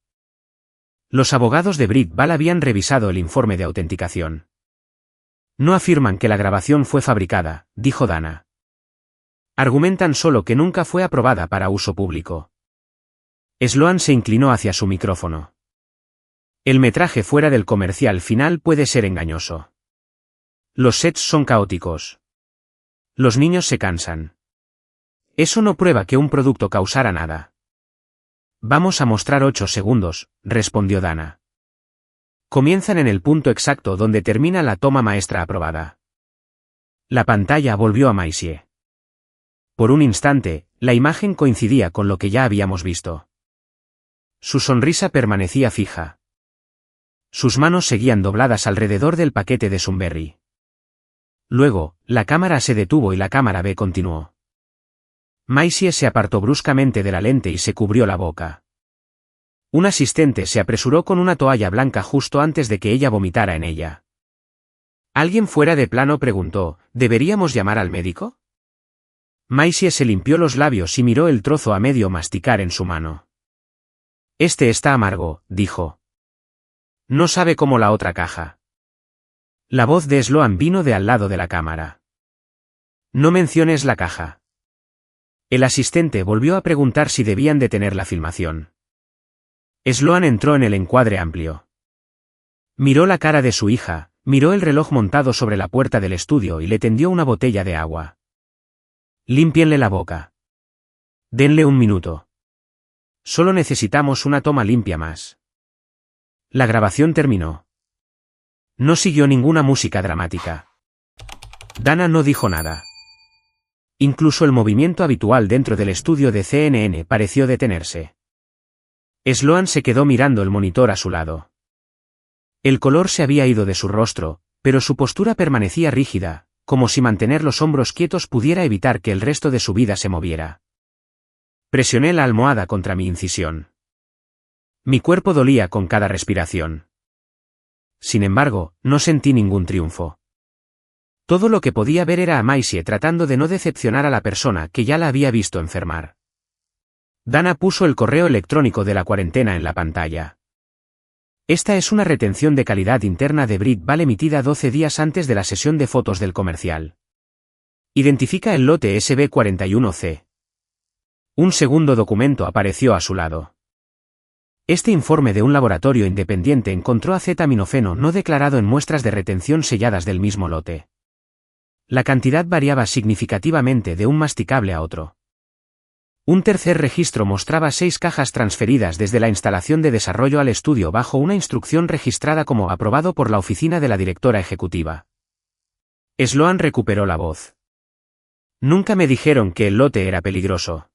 Los abogados de Brick Ball habían revisado el informe de autenticación. No afirman que la grabación fue fabricada, dijo Dana. Argumentan solo que nunca fue aprobada para uso público. Sloan se inclinó hacia su micrófono. El metraje fuera del comercial final puede ser engañoso. Los sets son caóticos. Los niños se cansan. Eso no prueba que un producto causara nada. Vamos a mostrar 8 segundos, respondió Dana. Comienzan en el punto exacto donde termina la toma maestra aprobada. La pantalla volvió a Maisie. Por un instante, la imagen coincidía con lo que ya habíamos visto. Su sonrisa permanecía fija. Sus manos seguían dobladas alrededor del paquete de Sunberry. Luego, la cámara se detuvo y la cámara B continuó. Maisie se apartó bruscamente de la lente y se cubrió la boca. Un asistente se apresuró con una toalla blanca justo antes de que ella vomitara en ella. Alguien fuera de plano preguntó, ¿deberíamos llamar al médico? Maisie se limpió los labios y miró el trozo a medio masticar en su mano. Este está amargo, dijo. No sabe como la otra caja. La voz de Sloan vino de al lado de la cámara. No menciones la caja. El asistente volvió a preguntar si debían detener la filmación. Sloan entró en el encuadre amplio. Miró la cara de su hija, miró el reloj montado sobre la puerta del estudio y le tendió una botella de agua. Límpienle la boca. Denle un minuto. Solo necesitamos una toma limpia más. La grabación terminó. No siguió ninguna música dramática. Dana no dijo nada. Incluso el movimiento habitual dentro del estudio de CNN pareció detenerse. Sloan se quedó mirando el monitor a su lado. El color se había ido de su rostro, pero su postura permanecía rígida, como si mantener los hombros quietos pudiera evitar que el resto de su vida se moviera. Presioné la almohada contra mi incisión. Mi cuerpo dolía con cada respiración. Sin embargo, no sentí ningún triunfo. Todo lo que podía ver era a Maisie tratando de no decepcionar a la persona que ya la había visto enfermar. Dana puso el correo electrónico de la cuarentena en la pantalla. Esta es una retención de calidad interna de BritBal emitida 12 días antes de la sesión de fotos del comercial. Identifica el lote SB41C. Un segundo documento apareció a su lado. Este informe de un laboratorio independiente encontró acetaminofeno no declarado en muestras de retención selladas del mismo lote. La cantidad variaba significativamente de un masticable a otro. Un tercer registro mostraba 6 cajas transferidas desde la instalación de desarrollo al estudio bajo una instrucción registrada como aprobado por la oficina de la directora ejecutiva. Sloan recuperó la voz. Nunca me dijeron que el lote era peligroso.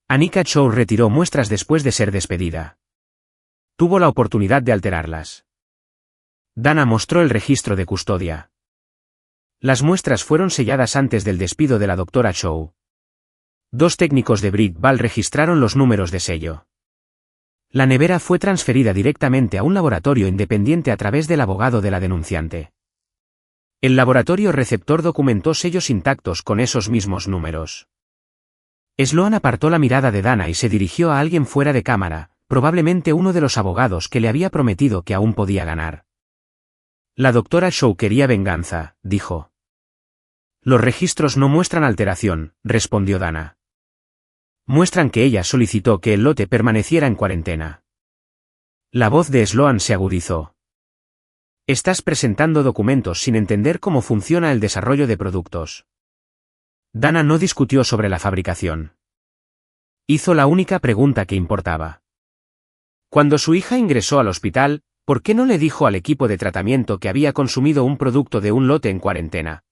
Anika Chow retiró muestras después de ser despedida. Tuvo la oportunidad de alterarlas. Dana mostró el registro de custodia. Las muestras fueron selladas antes del despido de la doctora Chow. 2 técnicos de BritBal registraron los números de sello. La nevera fue transferida directamente a un laboratorio independiente a través del abogado de la denunciante. El laboratorio receptor documentó sellos intactos con esos mismos números. Sloan apartó la mirada de Dana y se dirigió a alguien fuera de cámara, probablemente uno de los abogados que le había prometido que aún podía ganar. La doctora Chow quería venganza, dijo. Los registros no muestran alteración, respondió Dana. Muestran que ella solicitó que el lote permaneciera en cuarentena. La voz de Sloan se agudizó. Estás presentando documentos sin entender cómo funciona el desarrollo de productos. Dana no discutió sobre la fabricación. Hizo la única pregunta que importaba. Cuando su hija ingresó al hospital, ¿por qué no le dijo al equipo de tratamiento que había consumido un producto de un lote en cuarentena?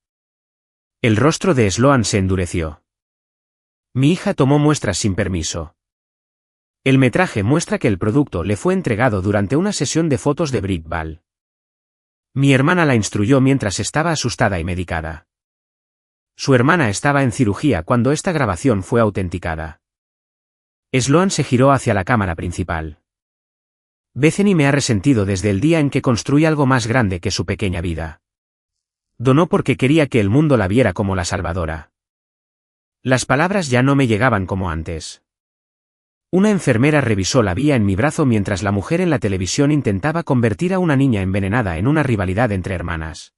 El rostro de Sloan se endureció. Mi hija tomó muestras sin permiso. El metraje muestra que el producto le fue entregado durante una sesión de fotos de BritBal. Mi hermana la instruyó mientras estaba asustada y medicada. Su hermana estaba en cirugía cuando esta grabación fue autenticada. Sloan se giró hacia la cámara principal. Bethany me ha resentido desde el día en que construí algo más grande que su pequeña vida. Donó porque quería que el mundo la viera como la salvadora. Las palabras ya no me llegaban como antes. Una enfermera revisó la vía en mi brazo mientras la mujer en la televisión intentaba convertir a una niña envenenada en una rivalidad entre hermanas.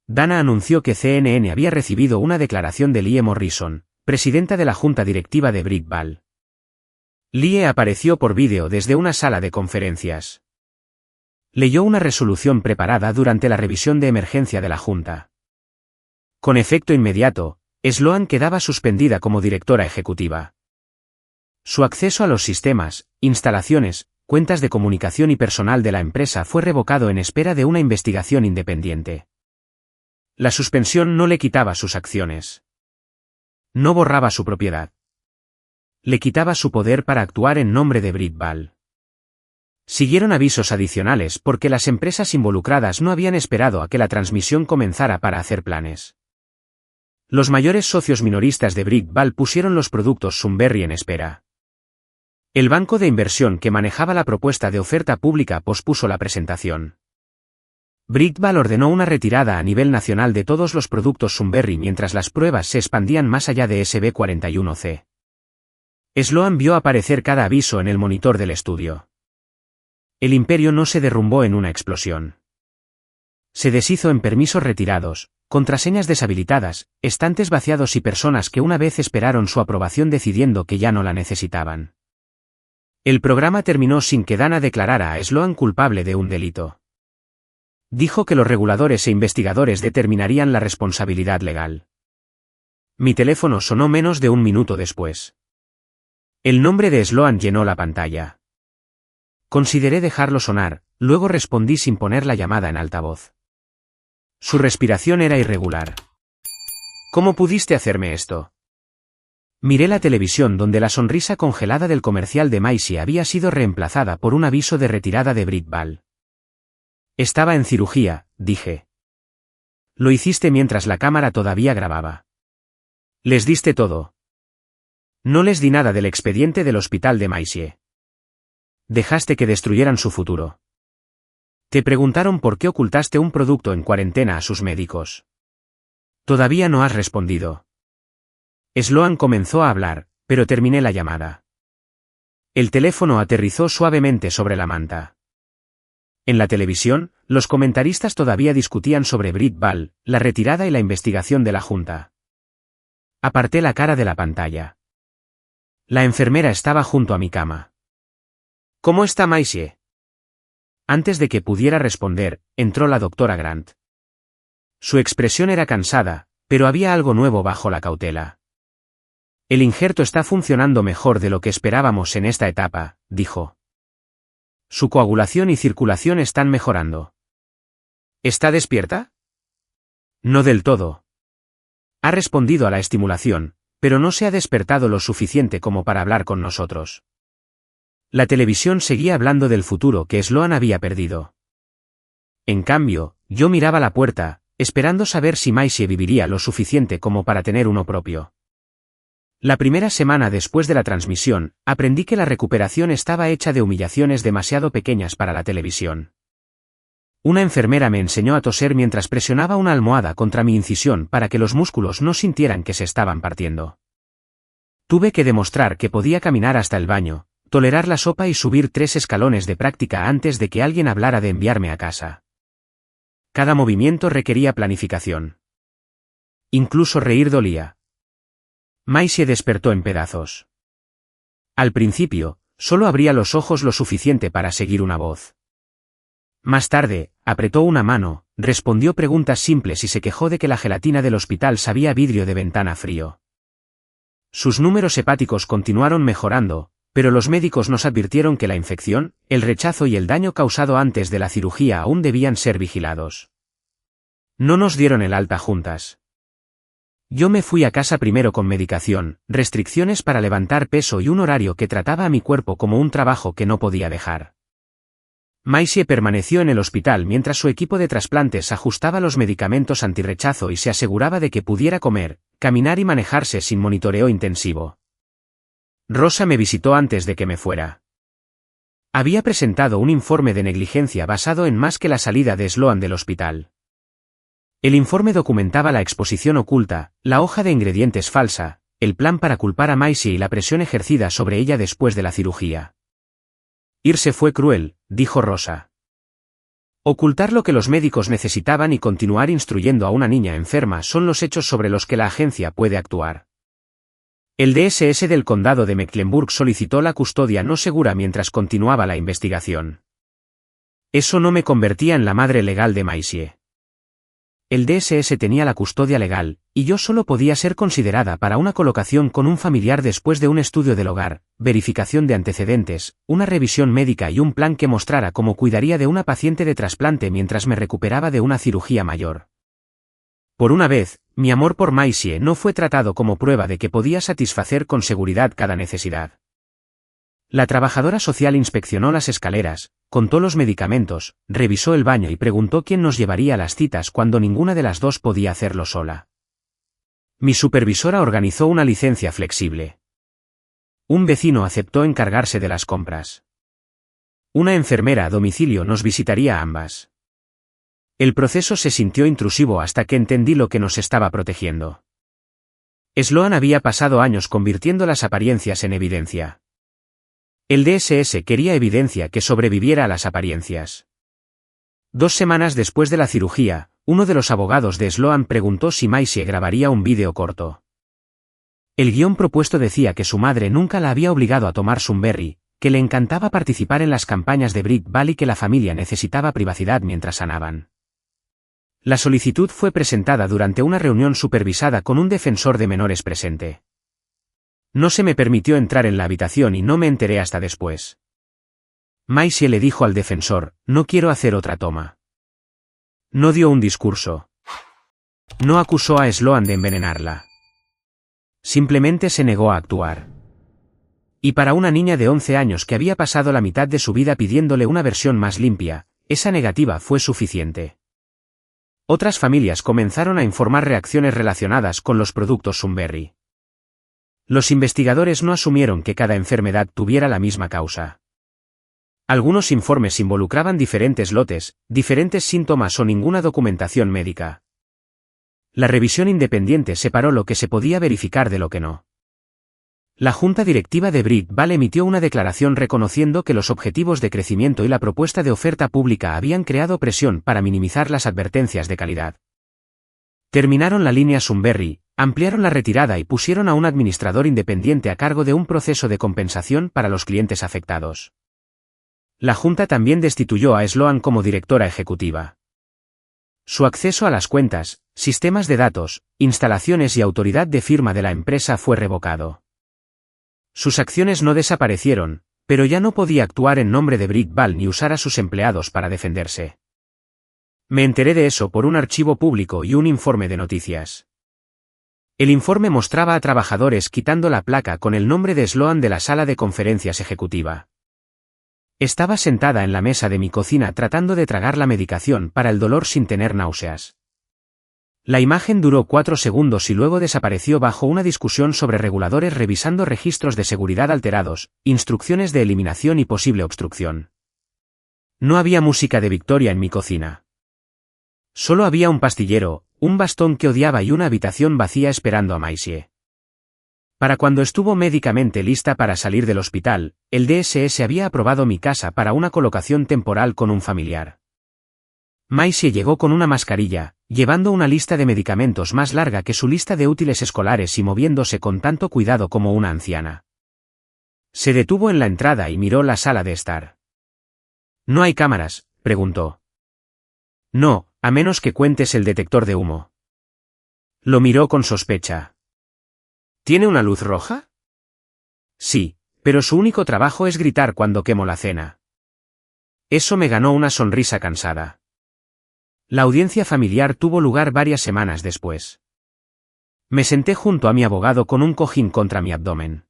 Dana anunció que CNN había recibido una declaración de Lie Morrison, presidenta de la junta directiva de BritBal. Lie apareció por vídeo desde una sala de conferencias. Leyó una resolución preparada durante la revisión de emergencia de la junta. Con efecto inmediato, Sloan quedaba suspendida como directora ejecutiva. Su acceso a los sistemas, instalaciones, cuentas de comunicación y personal de la empresa fue revocado en espera de una investigación independiente. La suspensión no le quitaba sus acciones. No borraba su propiedad. Le quitaba su poder para actuar en nombre de BritBal. Siguieron avisos adicionales porque las empresas involucradas no habían esperado a que la transmisión comenzara para hacer planes. Los mayores socios minoristas de BritBal pusieron los productos Sunbury en espera. El banco de inversión que manejaba la propuesta de oferta pública pospuso la presentación. BritBal ordenó una retirada a nivel nacional de todos los productos Sunbury mientras las pruebas se expandían más allá de SB41C. Sloan vio aparecer cada aviso en el monitor del estudio. El imperio no se derrumbó en una explosión. Se deshizo en permisos retirados, contraseñas deshabilitadas, estantes vaciados y personas que una vez esperaron su aprobación decidiendo que ya no la necesitaban. El programa terminó sin que Dana declarara a Sloan culpable de un delito. Dijo que los reguladores e investigadores determinarían la responsabilidad legal. Mi teléfono sonó menos de un minuto después. El nombre de Sloan llenó la pantalla. Consideré dejarlo sonar, luego respondí sin poner la llamada en altavoz. Su respiración era irregular. ¿Cómo pudiste hacerme esto? Miré la televisión donde la sonrisa congelada del comercial de Macy había sido reemplazada por un aviso de retirada de Brit Ball. Estaba en cirugía, dije. Lo hiciste mientras la cámara todavía grababa. Les diste todo. No les di nada del expediente del hospital de Macy. Dejaste que destruyeran su futuro. Te preguntaron por qué ocultaste un producto en cuarentena a sus médicos. Todavía no has respondido. Sloan comenzó a hablar, pero terminé la llamada. El teléfono aterrizó suavemente sobre la manta. En la televisión, los comentaristas todavía discutían sobre Brit Ball, la retirada y la investigación de la Junta. Aparté la cara de la pantalla. La enfermera estaba junto a mi cama. ¿Cómo está Macy? Antes de que pudiera responder, entró la doctora Grant. Su expresión era cansada, pero había algo nuevo bajo la cautela. El injerto está funcionando mejor de lo que esperábamos en esta etapa, dijo. Su coagulación y circulación están mejorando. ¿Está despierta? No del todo. Ha respondido a la estimulación, pero no se ha despertado lo suficiente como para hablar con nosotros. La televisión seguía hablando del futuro que Sloan había perdido. En cambio, yo miraba la puerta, esperando saber si Macy viviría lo suficiente como para tener uno propio. La primera semana después de la transmisión, aprendí que la recuperación estaba hecha de humillaciones demasiado pequeñas para la televisión. Una enfermera me enseñó a toser mientras presionaba una almohada contra mi incisión para que los músculos no sintieran que se estaban partiendo. Tuve que demostrar que podía caminar hasta el baño, tolerar la sopa y subir 3 escalones de práctica antes de que alguien hablara de enviarme a casa. Cada movimiento requería planificación. Incluso reír dolía. Macy despertó en pedazos. Al principio, solo abría los ojos lo suficiente para seguir una voz. Más tarde, apretó una mano, respondió preguntas simples y se quejó de que la gelatina del hospital sabía a vidrio de ventana frío. Sus números hepáticos continuaron mejorando, pero los médicos nos advirtieron que la infección, el rechazo y el daño causado antes de la cirugía aún debían ser vigilados. No nos dieron el alta juntas. Yo me fui a casa primero con medicación, restricciones para levantar peso y un horario que trataba a mi cuerpo como un trabajo que no podía dejar. Macy permaneció en el hospital mientras su equipo de trasplantes ajustaba los medicamentos antirrechazo y se aseguraba de que pudiera comer, caminar y manejarse sin monitoreo intensivo. Rosa me visitó antes de que me fuera. Había presentado un informe de negligencia basado en más que la salida de Sloan del hospital. El informe documentaba la exposición oculta, la hoja de ingredientes falsa, el plan para culpar a Macy y la presión ejercida sobre ella después de la cirugía. Irse fue cruel, dijo Rosa. Ocultar lo que los médicos necesitaban y continuar instruyendo a una niña enferma son los hechos sobre los que la agencia puede actuar. El DSS del condado de Mecklenburg solicitó la custodia no segura mientras continuaba la investigación. Eso no me convertía en la madre legal de Macy. El DSS tenía la custodia legal, y yo solo podía ser considerada para una colocación con un familiar después de un estudio del hogar, verificación de antecedentes, una revisión médica y un plan que mostrara cómo cuidaría de una paciente de trasplante mientras me recuperaba de una cirugía mayor. Por una vez, mi amor por Macy no fue tratado como prueba de que podía satisfacer con seguridad cada necesidad. La trabajadora social inspeccionó las escaleras, contó los medicamentos, revisó el baño y preguntó quién nos llevaría a las citas cuando ninguna de las dos podía hacerlo sola. Mi supervisora organizó una licencia flexible. Un vecino aceptó encargarse de las compras. Una enfermera a domicilio nos visitaría a ambas. El proceso se sintió intrusivo hasta que entendí lo que nos estaba protegiendo. Sloan había pasado años convirtiendo las apariencias en evidencia. El DSS quería evidencia que sobreviviera a las apariencias. 2 semanas después de la cirugía, uno de los abogados de Sloan preguntó si Macy grabaría un vídeo corto. El guión propuesto decía que su madre nunca la había obligado a tomar Sunberry, que le encantaba participar en las campañas de Britt Ball y que la familia necesitaba privacidad mientras sanaban. La solicitud fue presentada durante una reunión supervisada con un defensor de menores presente. No se me permitió entrar en la habitación y no me enteré hasta después. Maisie le dijo al defensor, no quiero hacer otra toma. No dio un discurso. No acusó a Sloan de envenenarla. Simplemente se negó a actuar. Y para una niña de 11 años que había pasado la mitad de su vida pidiéndole una versión más limpia, esa negativa fue suficiente. Otras familias comenzaron a informar reacciones relacionadas con los productos Sunbury. Los investigadores no asumieron que cada enfermedad tuviera la misma causa. Algunos informes involucraban diferentes lotes, diferentes síntomas o ninguna documentación médica. La revisión independiente separó lo que se podía verificar de lo que no. La junta directiva de Britt Ball emitió una declaración reconociendo que los objetivos de crecimiento y la propuesta de oferta pública habían creado presión para minimizar las advertencias de calidad. Terminaron la línea Sunbury, ampliaron la retirada y pusieron a un administrador independiente a cargo de un proceso de compensación para los clientes afectados. La junta también destituyó a Sloan como directora ejecutiva. Su acceso a las cuentas, sistemas de datos, instalaciones y autoridad de firma de la empresa fue revocado. Sus acciones no desaparecieron, pero ya no podía actuar en nombre de Britt Ball ni usar a sus empleados para defenderse. Me enteré de eso por un archivo público y un informe de noticias. El informe mostraba a trabajadores quitando la placa con el nombre de Sloan de la sala de conferencias ejecutiva. Estaba sentada en la mesa de mi cocina tratando de tragar la medicación para el dolor sin tener náuseas. La imagen duró 4 segundos y luego desapareció bajo una discusión sobre reguladores revisando registros de seguridad alterados, instrucciones de eliminación y posible obstrucción. No había música de victoria en mi cocina. Solo había un pastillero, un bastón que odiaba y una habitación vacía esperando a Maisie. Para cuando estuvo médicamente lista para salir del hospital, el DSS había aprobado mi casa para una colocación temporal con un familiar. Maisie llegó con una mascarilla, llevando una lista de medicamentos más larga que su lista de útiles escolares y moviéndose con tanto cuidado como una anciana. Se detuvo en la entrada y miró la sala de estar. ¿No hay cámaras?, preguntó. No, a menos que cuentes el detector de humo. Lo miró con sospecha. ¿Tiene una luz roja? Sí, pero su único trabajo es gritar cuando quemo la cena. Eso me ganó una sonrisa cansada. La audiencia familiar tuvo lugar varias semanas después. Me senté junto a mi abogado con un cojín contra mi abdomen.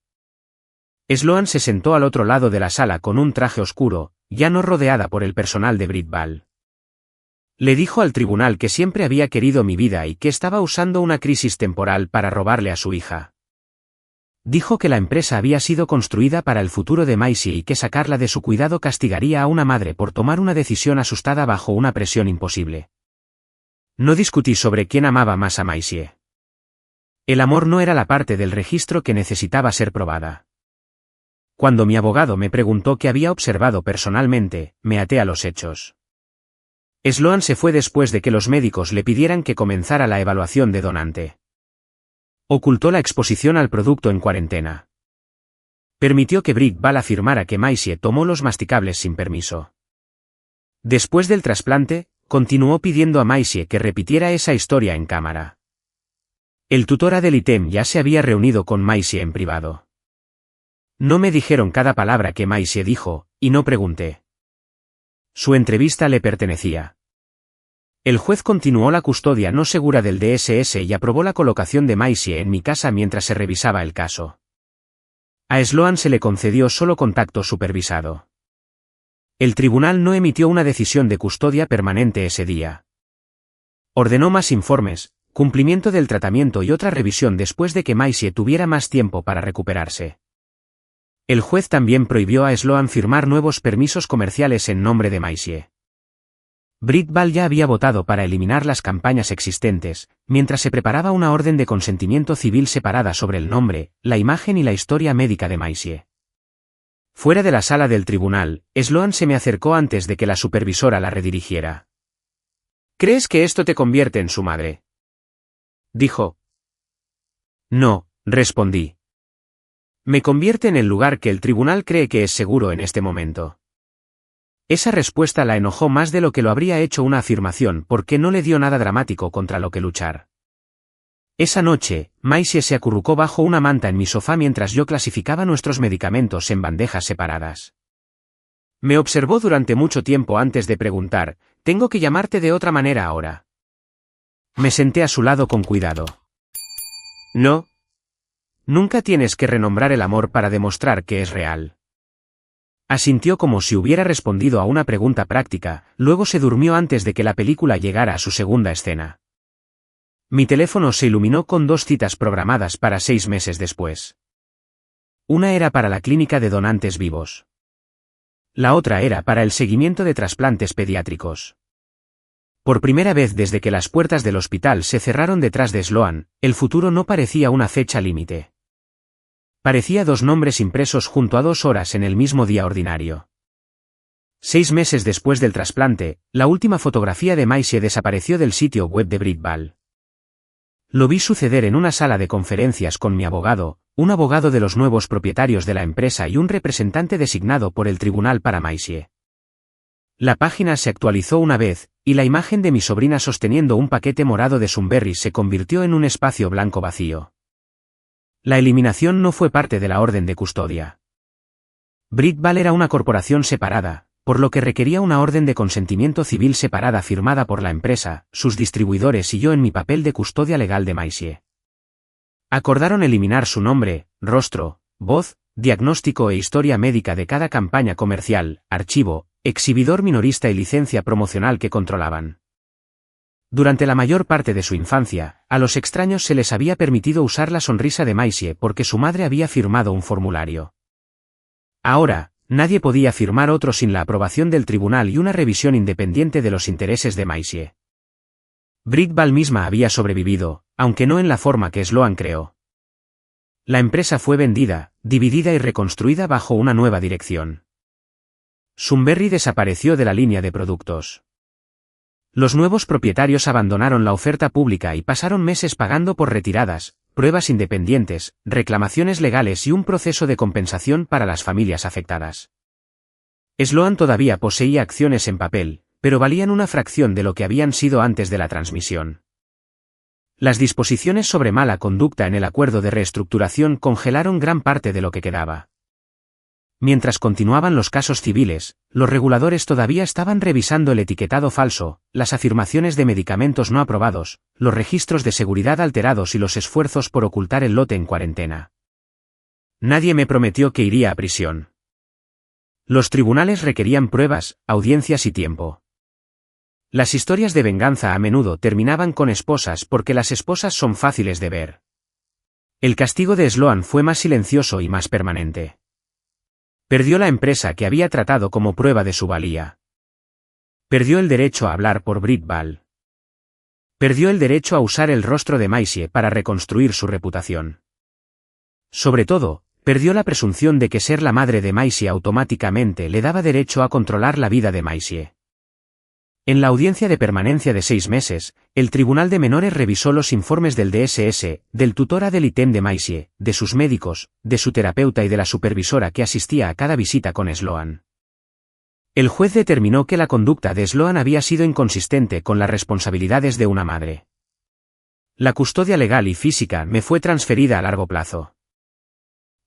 Sloan se sentó al otro lado de la sala con un traje oscuro, ya no rodeada por el personal de Britt Ball. Le dijo al tribunal que siempre había querido mi vida y que estaba usando una crisis temporal para robarle a su hija. Dijo que la empresa había sido construida para el futuro de Maisie y que sacarla de su cuidado castigaría a una madre por tomar una decisión asustada bajo una presión imposible. No discutí sobre quién amaba más a Maisie. El amor no era la parte del registro que necesitaba ser probada. Cuando mi abogado me preguntó qué había observado personalmente, me até a los hechos. Sloan se fue después de que los médicos le pidieran que comenzara la evaluación de donante. Ocultó la exposición al producto en cuarentena. Permitió que Britt Ball afirmara que Maisie tomó los masticables sin permiso. Después del trasplante, continuó pidiendo a Maisie que repitiera esa historia en cámara. El tutor Adel Item ya se había reunido con Maisie en privado. No me dijeron cada palabra que Maisie dijo, y no pregunté. Su entrevista le pertenecía. El juez continuó la custodia no segura del DSS y aprobó la colocación de Maisie en mi casa mientras se revisaba el caso. A Sloan se le concedió solo contacto supervisado. El tribunal no emitió una decisión de custodia permanente ese día. Ordenó más informes, cumplimiento del tratamiento y otra revisión después de que Maisie tuviera más tiempo para recuperarse. El juez también prohibió a Sloan firmar nuevos permisos comerciales en nombre de Maisie. Britt Ball ya había votado para eliminar las campañas existentes, mientras se preparaba una orden de consentimiento civil separada sobre el nombre, la imagen y la historia médica de Maisie. Fuera de la sala del tribunal, Sloan se me acercó antes de que la supervisora la redirigiera. ¿Crees que esto te convierte en su madre?, dijo. No, respondí. Me convierte en el lugar que el tribunal cree que es seguro en este momento. Esa respuesta la enojó más de lo que lo habría hecho una afirmación porque no le dio nada dramático contra lo que luchar. Esa noche, Maisie se acurrucó bajo una manta en mi sofá mientras yo clasificaba nuestros medicamentos en bandejas separadas. Me observó durante mucho tiempo antes de preguntar, «¿Tengo que llamarte de otra manera ahora?» Me senté a su lado con cuidado. No. Nunca tienes que renombrar el amor para demostrar que es real. Asintió como si hubiera respondido a una pregunta práctica, luego se durmió antes de que la película llegara a su segunda escena. Mi teléfono se iluminó con 2 citas programadas para 6 meses después. Una era para la clínica de donantes vivos. La otra era para el seguimiento de trasplantes pediátricos. Por primera vez desde que las puertas del hospital se cerraron detrás de Sloan, el futuro no parecía una fecha límite. Parecía 2 nombres impresos junto a 2 horas en el mismo día ordinario. 6 meses después del trasplante, la última fotografía de Maisie desapareció del sitio web de Britball. Lo vi suceder en una sala de conferencias con mi abogado, un abogado de los nuevos propietarios de la empresa y un representante designado por el tribunal para Maisie. La página se actualizó una vez, y la imagen de mi sobrina sosteniendo un paquete morado de Sunberry se convirtió en un espacio blanco vacío. La eliminación no fue parte de la orden de custodia. Britball era una corporación separada, por lo que requería una orden de consentimiento civil separada firmada por la empresa, sus distribuidores y yo en mi papel de custodia legal de Maisie. Acordaron eliminar su nombre, rostro, voz, diagnóstico e historia médica de cada campaña comercial, archivo, exhibidor minorista y licencia promocional que controlaban. Durante la mayor parte de su infancia, a los extraños se les había permitido usar la sonrisa de Maisie porque su madre había firmado un formulario. Ahora, nadie podía firmar otro sin la aprobación del tribunal y una revisión independiente de los intereses de Maisie. Britball misma había sobrevivido, aunque no en la forma que Sloan creó. La empresa fue vendida, dividida y reconstruida bajo una nueva dirección. Sunberry desapareció de la línea de productos. Los nuevos propietarios abandonaron la oferta pública y pasaron meses pagando por retiradas, pruebas independientes, reclamaciones legales y un proceso de compensación para las familias afectadas. Sloan todavía poseía acciones en papel, pero valían una fracción de lo que habían sido antes de la transmisión. Las disposiciones sobre mala conducta en el acuerdo de reestructuración congelaron gran parte de lo que quedaba. Mientras continuaban los casos civiles, los reguladores todavía estaban revisando el etiquetado falso, las afirmaciones de medicamentos no aprobados, los registros de seguridad alterados y los esfuerzos por ocultar el lote en cuarentena. Nadie me prometió que iría a prisión. Los tribunales requerían pruebas, audiencias y tiempo. Las historias de venganza a menudo terminaban con esposas porque las esposas son fáciles de ver. El castigo de Sloan fue más silencioso y más permanente. Perdió la empresa que había tratado como prueba de su valía. Perdió el derecho a hablar por Britball. Perdió el derecho a usar el rostro de Maisie para reconstruir su reputación. Sobre todo, perdió la presunción de que ser la madre de Maisie automáticamente le daba derecho a controlar la vida de Maisie. En la audiencia de permanencia de 6 meses, el Tribunal de Menores revisó los informes del DSS, del tutor ad litem de Maisie, de sus médicos, de su terapeuta y de la supervisora que asistía a cada visita con Sloan. El juez determinó que la conducta de Sloan había sido inconsistente con las responsabilidades de una madre. La custodia legal y física me fue transferida a largo plazo.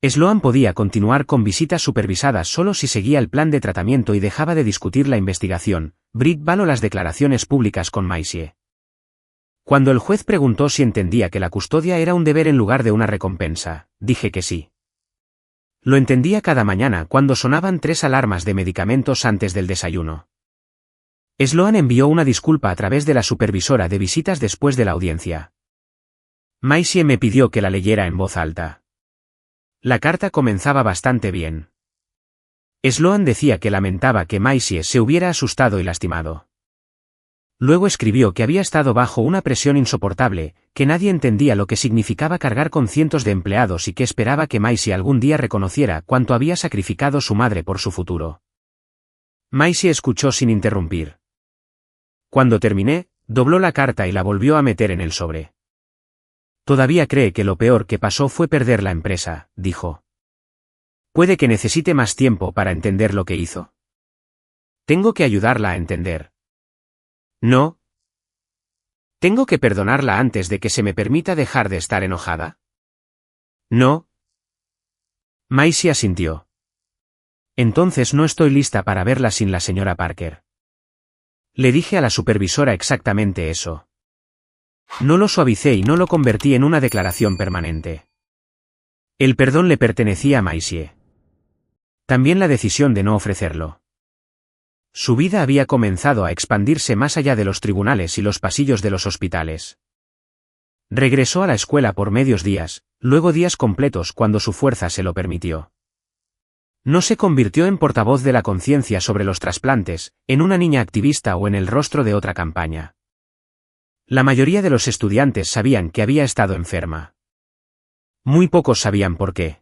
Sloan podía continuar con visitas supervisadas solo si seguía el plan de tratamiento y dejaba de discutir la investigación, Britball o las declaraciones públicas con Maisie. Cuando el juez preguntó si entendía que la custodia era un deber en lugar de una recompensa, dije que sí. Lo entendía cada mañana cuando sonaban 3 alarmas de medicamentos antes del desayuno. Sloan envió una disculpa a través de la supervisora de visitas después de la audiencia. Maisie me pidió que la leyera en voz alta. La carta comenzaba bastante bien. Sloan decía que lamentaba que Maisie se hubiera asustado y lastimado. Luego escribió que había estado bajo una presión insoportable, que nadie entendía lo que significaba cargar con cientos de empleados y que esperaba que Maisie algún día reconociera cuánto había sacrificado su madre por su futuro. Maisie escuchó sin interrumpir. Cuando terminé, dobló la carta y la volvió a meter en el sobre. Todavía cree que lo peor que pasó fue perder la empresa, dijo. Puede que necesite más tiempo para entender lo que hizo. Tengo que ayudarla a entender. No. ¿Tengo que perdonarla antes de que se me permita dejar de estar enojada? No. Maisie asintió. Entonces no estoy lista para verla sin la señora Parker. Le dije a la supervisora exactamente eso. No lo suavicé y no lo convertí en una declaración permanente. El perdón le pertenecía a Maisie. También la decisión de no ofrecerlo. Su vida había comenzado a expandirse más allá de los tribunales y los pasillos de los hospitales. Regresó a la escuela por medios días, luego días completos cuando su fuerza se lo permitió. No se convirtió en portavoz de la conciencia sobre los trasplantes, en una niña activista o en el rostro de otra campaña. La mayoría de los estudiantes sabían que había estado enferma. Muy pocos sabían por qué.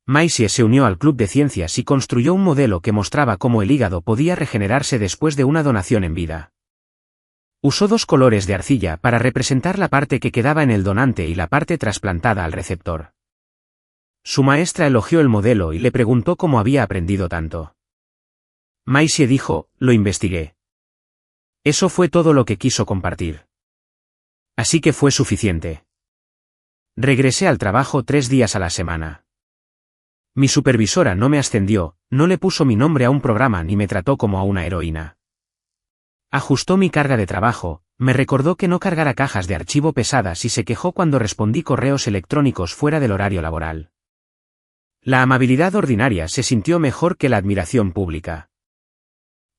Maisie se unió al club de ciencias y construyó un modelo que mostraba cómo el hígado podía regenerarse después de una donación en vida. Usó 2 colores de arcilla para representar la parte que quedaba en el donante y la parte trasplantada al receptor. Su maestra elogió el modelo y le preguntó cómo había aprendido tanto. Maisie dijo, lo investigué. Eso fue todo lo que quiso compartir. Así que fue suficiente. Regresé al trabajo 3 días a la semana. Mi supervisora no me ascendió, no le puso mi nombre a un programa ni me trató como a una heroína. Ajustó mi carga de trabajo, me recordó que no cargara cajas de archivo pesadas y se quejó cuando respondí correos electrónicos fuera del horario laboral. La amabilidad ordinaria se sintió mejor que la admiración pública.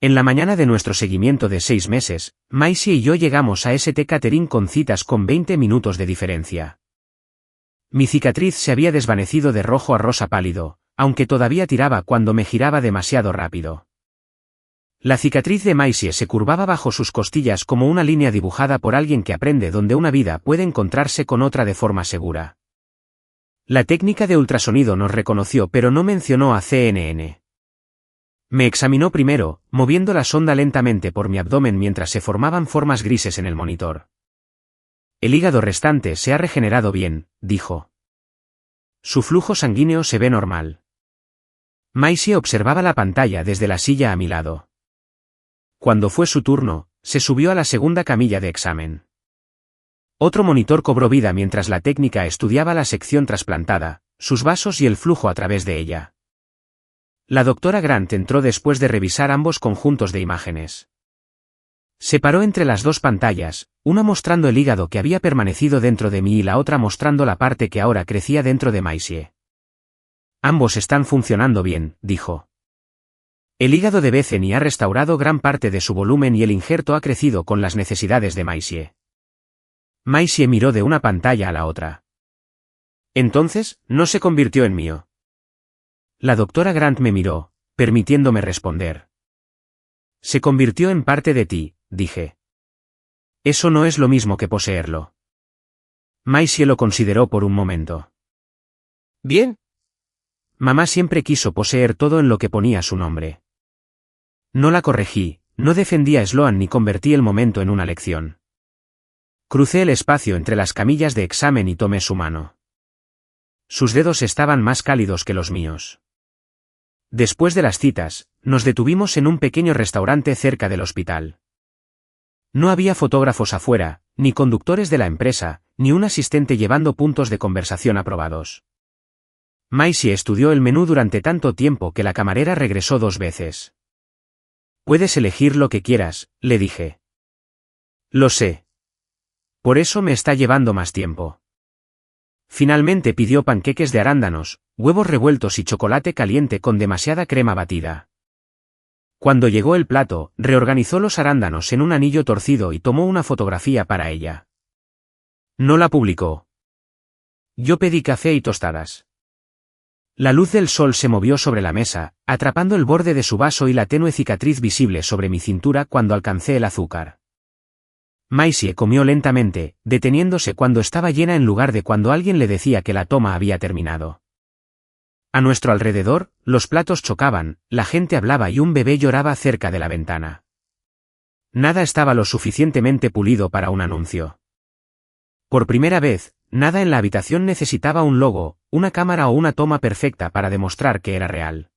En la mañana de nuestro seguimiento de 6 meses, Maisie y yo llegamos a St. Catherine con citas con 20 minutos de diferencia. Mi cicatriz se había desvanecido de rojo a rosa pálido, aunque todavía tiraba cuando me giraba demasiado rápido. La cicatriz de Maisie se curvaba bajo sus costillas como una línea dibujada por alguien que aprende donde una vida puede encontrarse con otra de forma segura. La técnica de ultrasonido nos reconoció pero no mencionó a CNN. Me examinó primero, moviendo la sonda lentamente por mi abdomen mientras se formaban formas grises en el monitor. El hígado restante se ha regenerado bien, dijo. Su flujo sanguíneo se ve normal. Maisie observaba la pantalla desde la silla a mi lado. Cuando fue su turno, se subió a la segunda camilla de examen. Otro monitor cobró vida mientras la técnica estudiaba la sección trasplantada, sus vasos y el flujo a través de ella. La doctora Grant entró después de revisar ambos conjuntos de imágenes. Se paró entre las 2 pantallas, una mostrando el hígado que había permanecido dentro de mí y la otra mostrando la parte que ahora crecía dentro de Maisie. Ambos están funcionando bien, dijo. El hígado de Bethany ha restaurado gran parte de su volumen y el injerto ha crecido con las necesidades de Maisie. Maisie miró de una pantalla a la otra. Entonces, no se convirtió en mío. La doctora Grant me miró, permitiéndome responder. Se convirtió en parte de ti, dije. Eso no es lo mismo que poseerlo. Maisie lo consideró por un momento. Bien. Mamá siempre quiso poseer todo en lo que ponía su nombre. No la corregí, no defendí a Sloan ni convertí el momento en una lección. Crucé el espacio entre las camillas de examen y tomé su mano. Sus dedos estaban más cálidos que los míos. Después de las citas, nos detuvimos en un pequeño restaurante cerca del hospital. No había fotógrafos afuera, ni conductores de la empresa, ni un asistente llevando puntos de conversación aprobados. Maisie estudió el menú durante tanto tiempo que la camarera regresó 2 veces. Puedes elegir lo que quieras, le dije. Lo sé. Por eso me está llevando más tiempo. Finalmente pidió panqueques de arándanos, huevos revueltos y chocolate caliente con demasiada crema batida. Cuando llegó el plato, reorganizó los arándanos en un anillo torcido y tomó una fotografía para ella. No la publicó. Yo pedí café y tostadas. La luz del sol se movió sobre la mesa, atrapando el borde de su vaso y la tenue cicatriz visible sobre mi cintura cuando alcancé el azúcar. Maisie comió lentamente, deteniéndose cuando estaba llena en lugar de cuando alguien le decía que la toma había terminado. A nuestro alrededor, los platos chocaban, la gente hablaba y un bebé lloraba cerca de la ventana. Nada estaba lo suficientemente pulido para un anuncio. Por primera vez, Nada en la habitación necesitaba un logo, una cámara o una toma perfecta para demostrar que era real.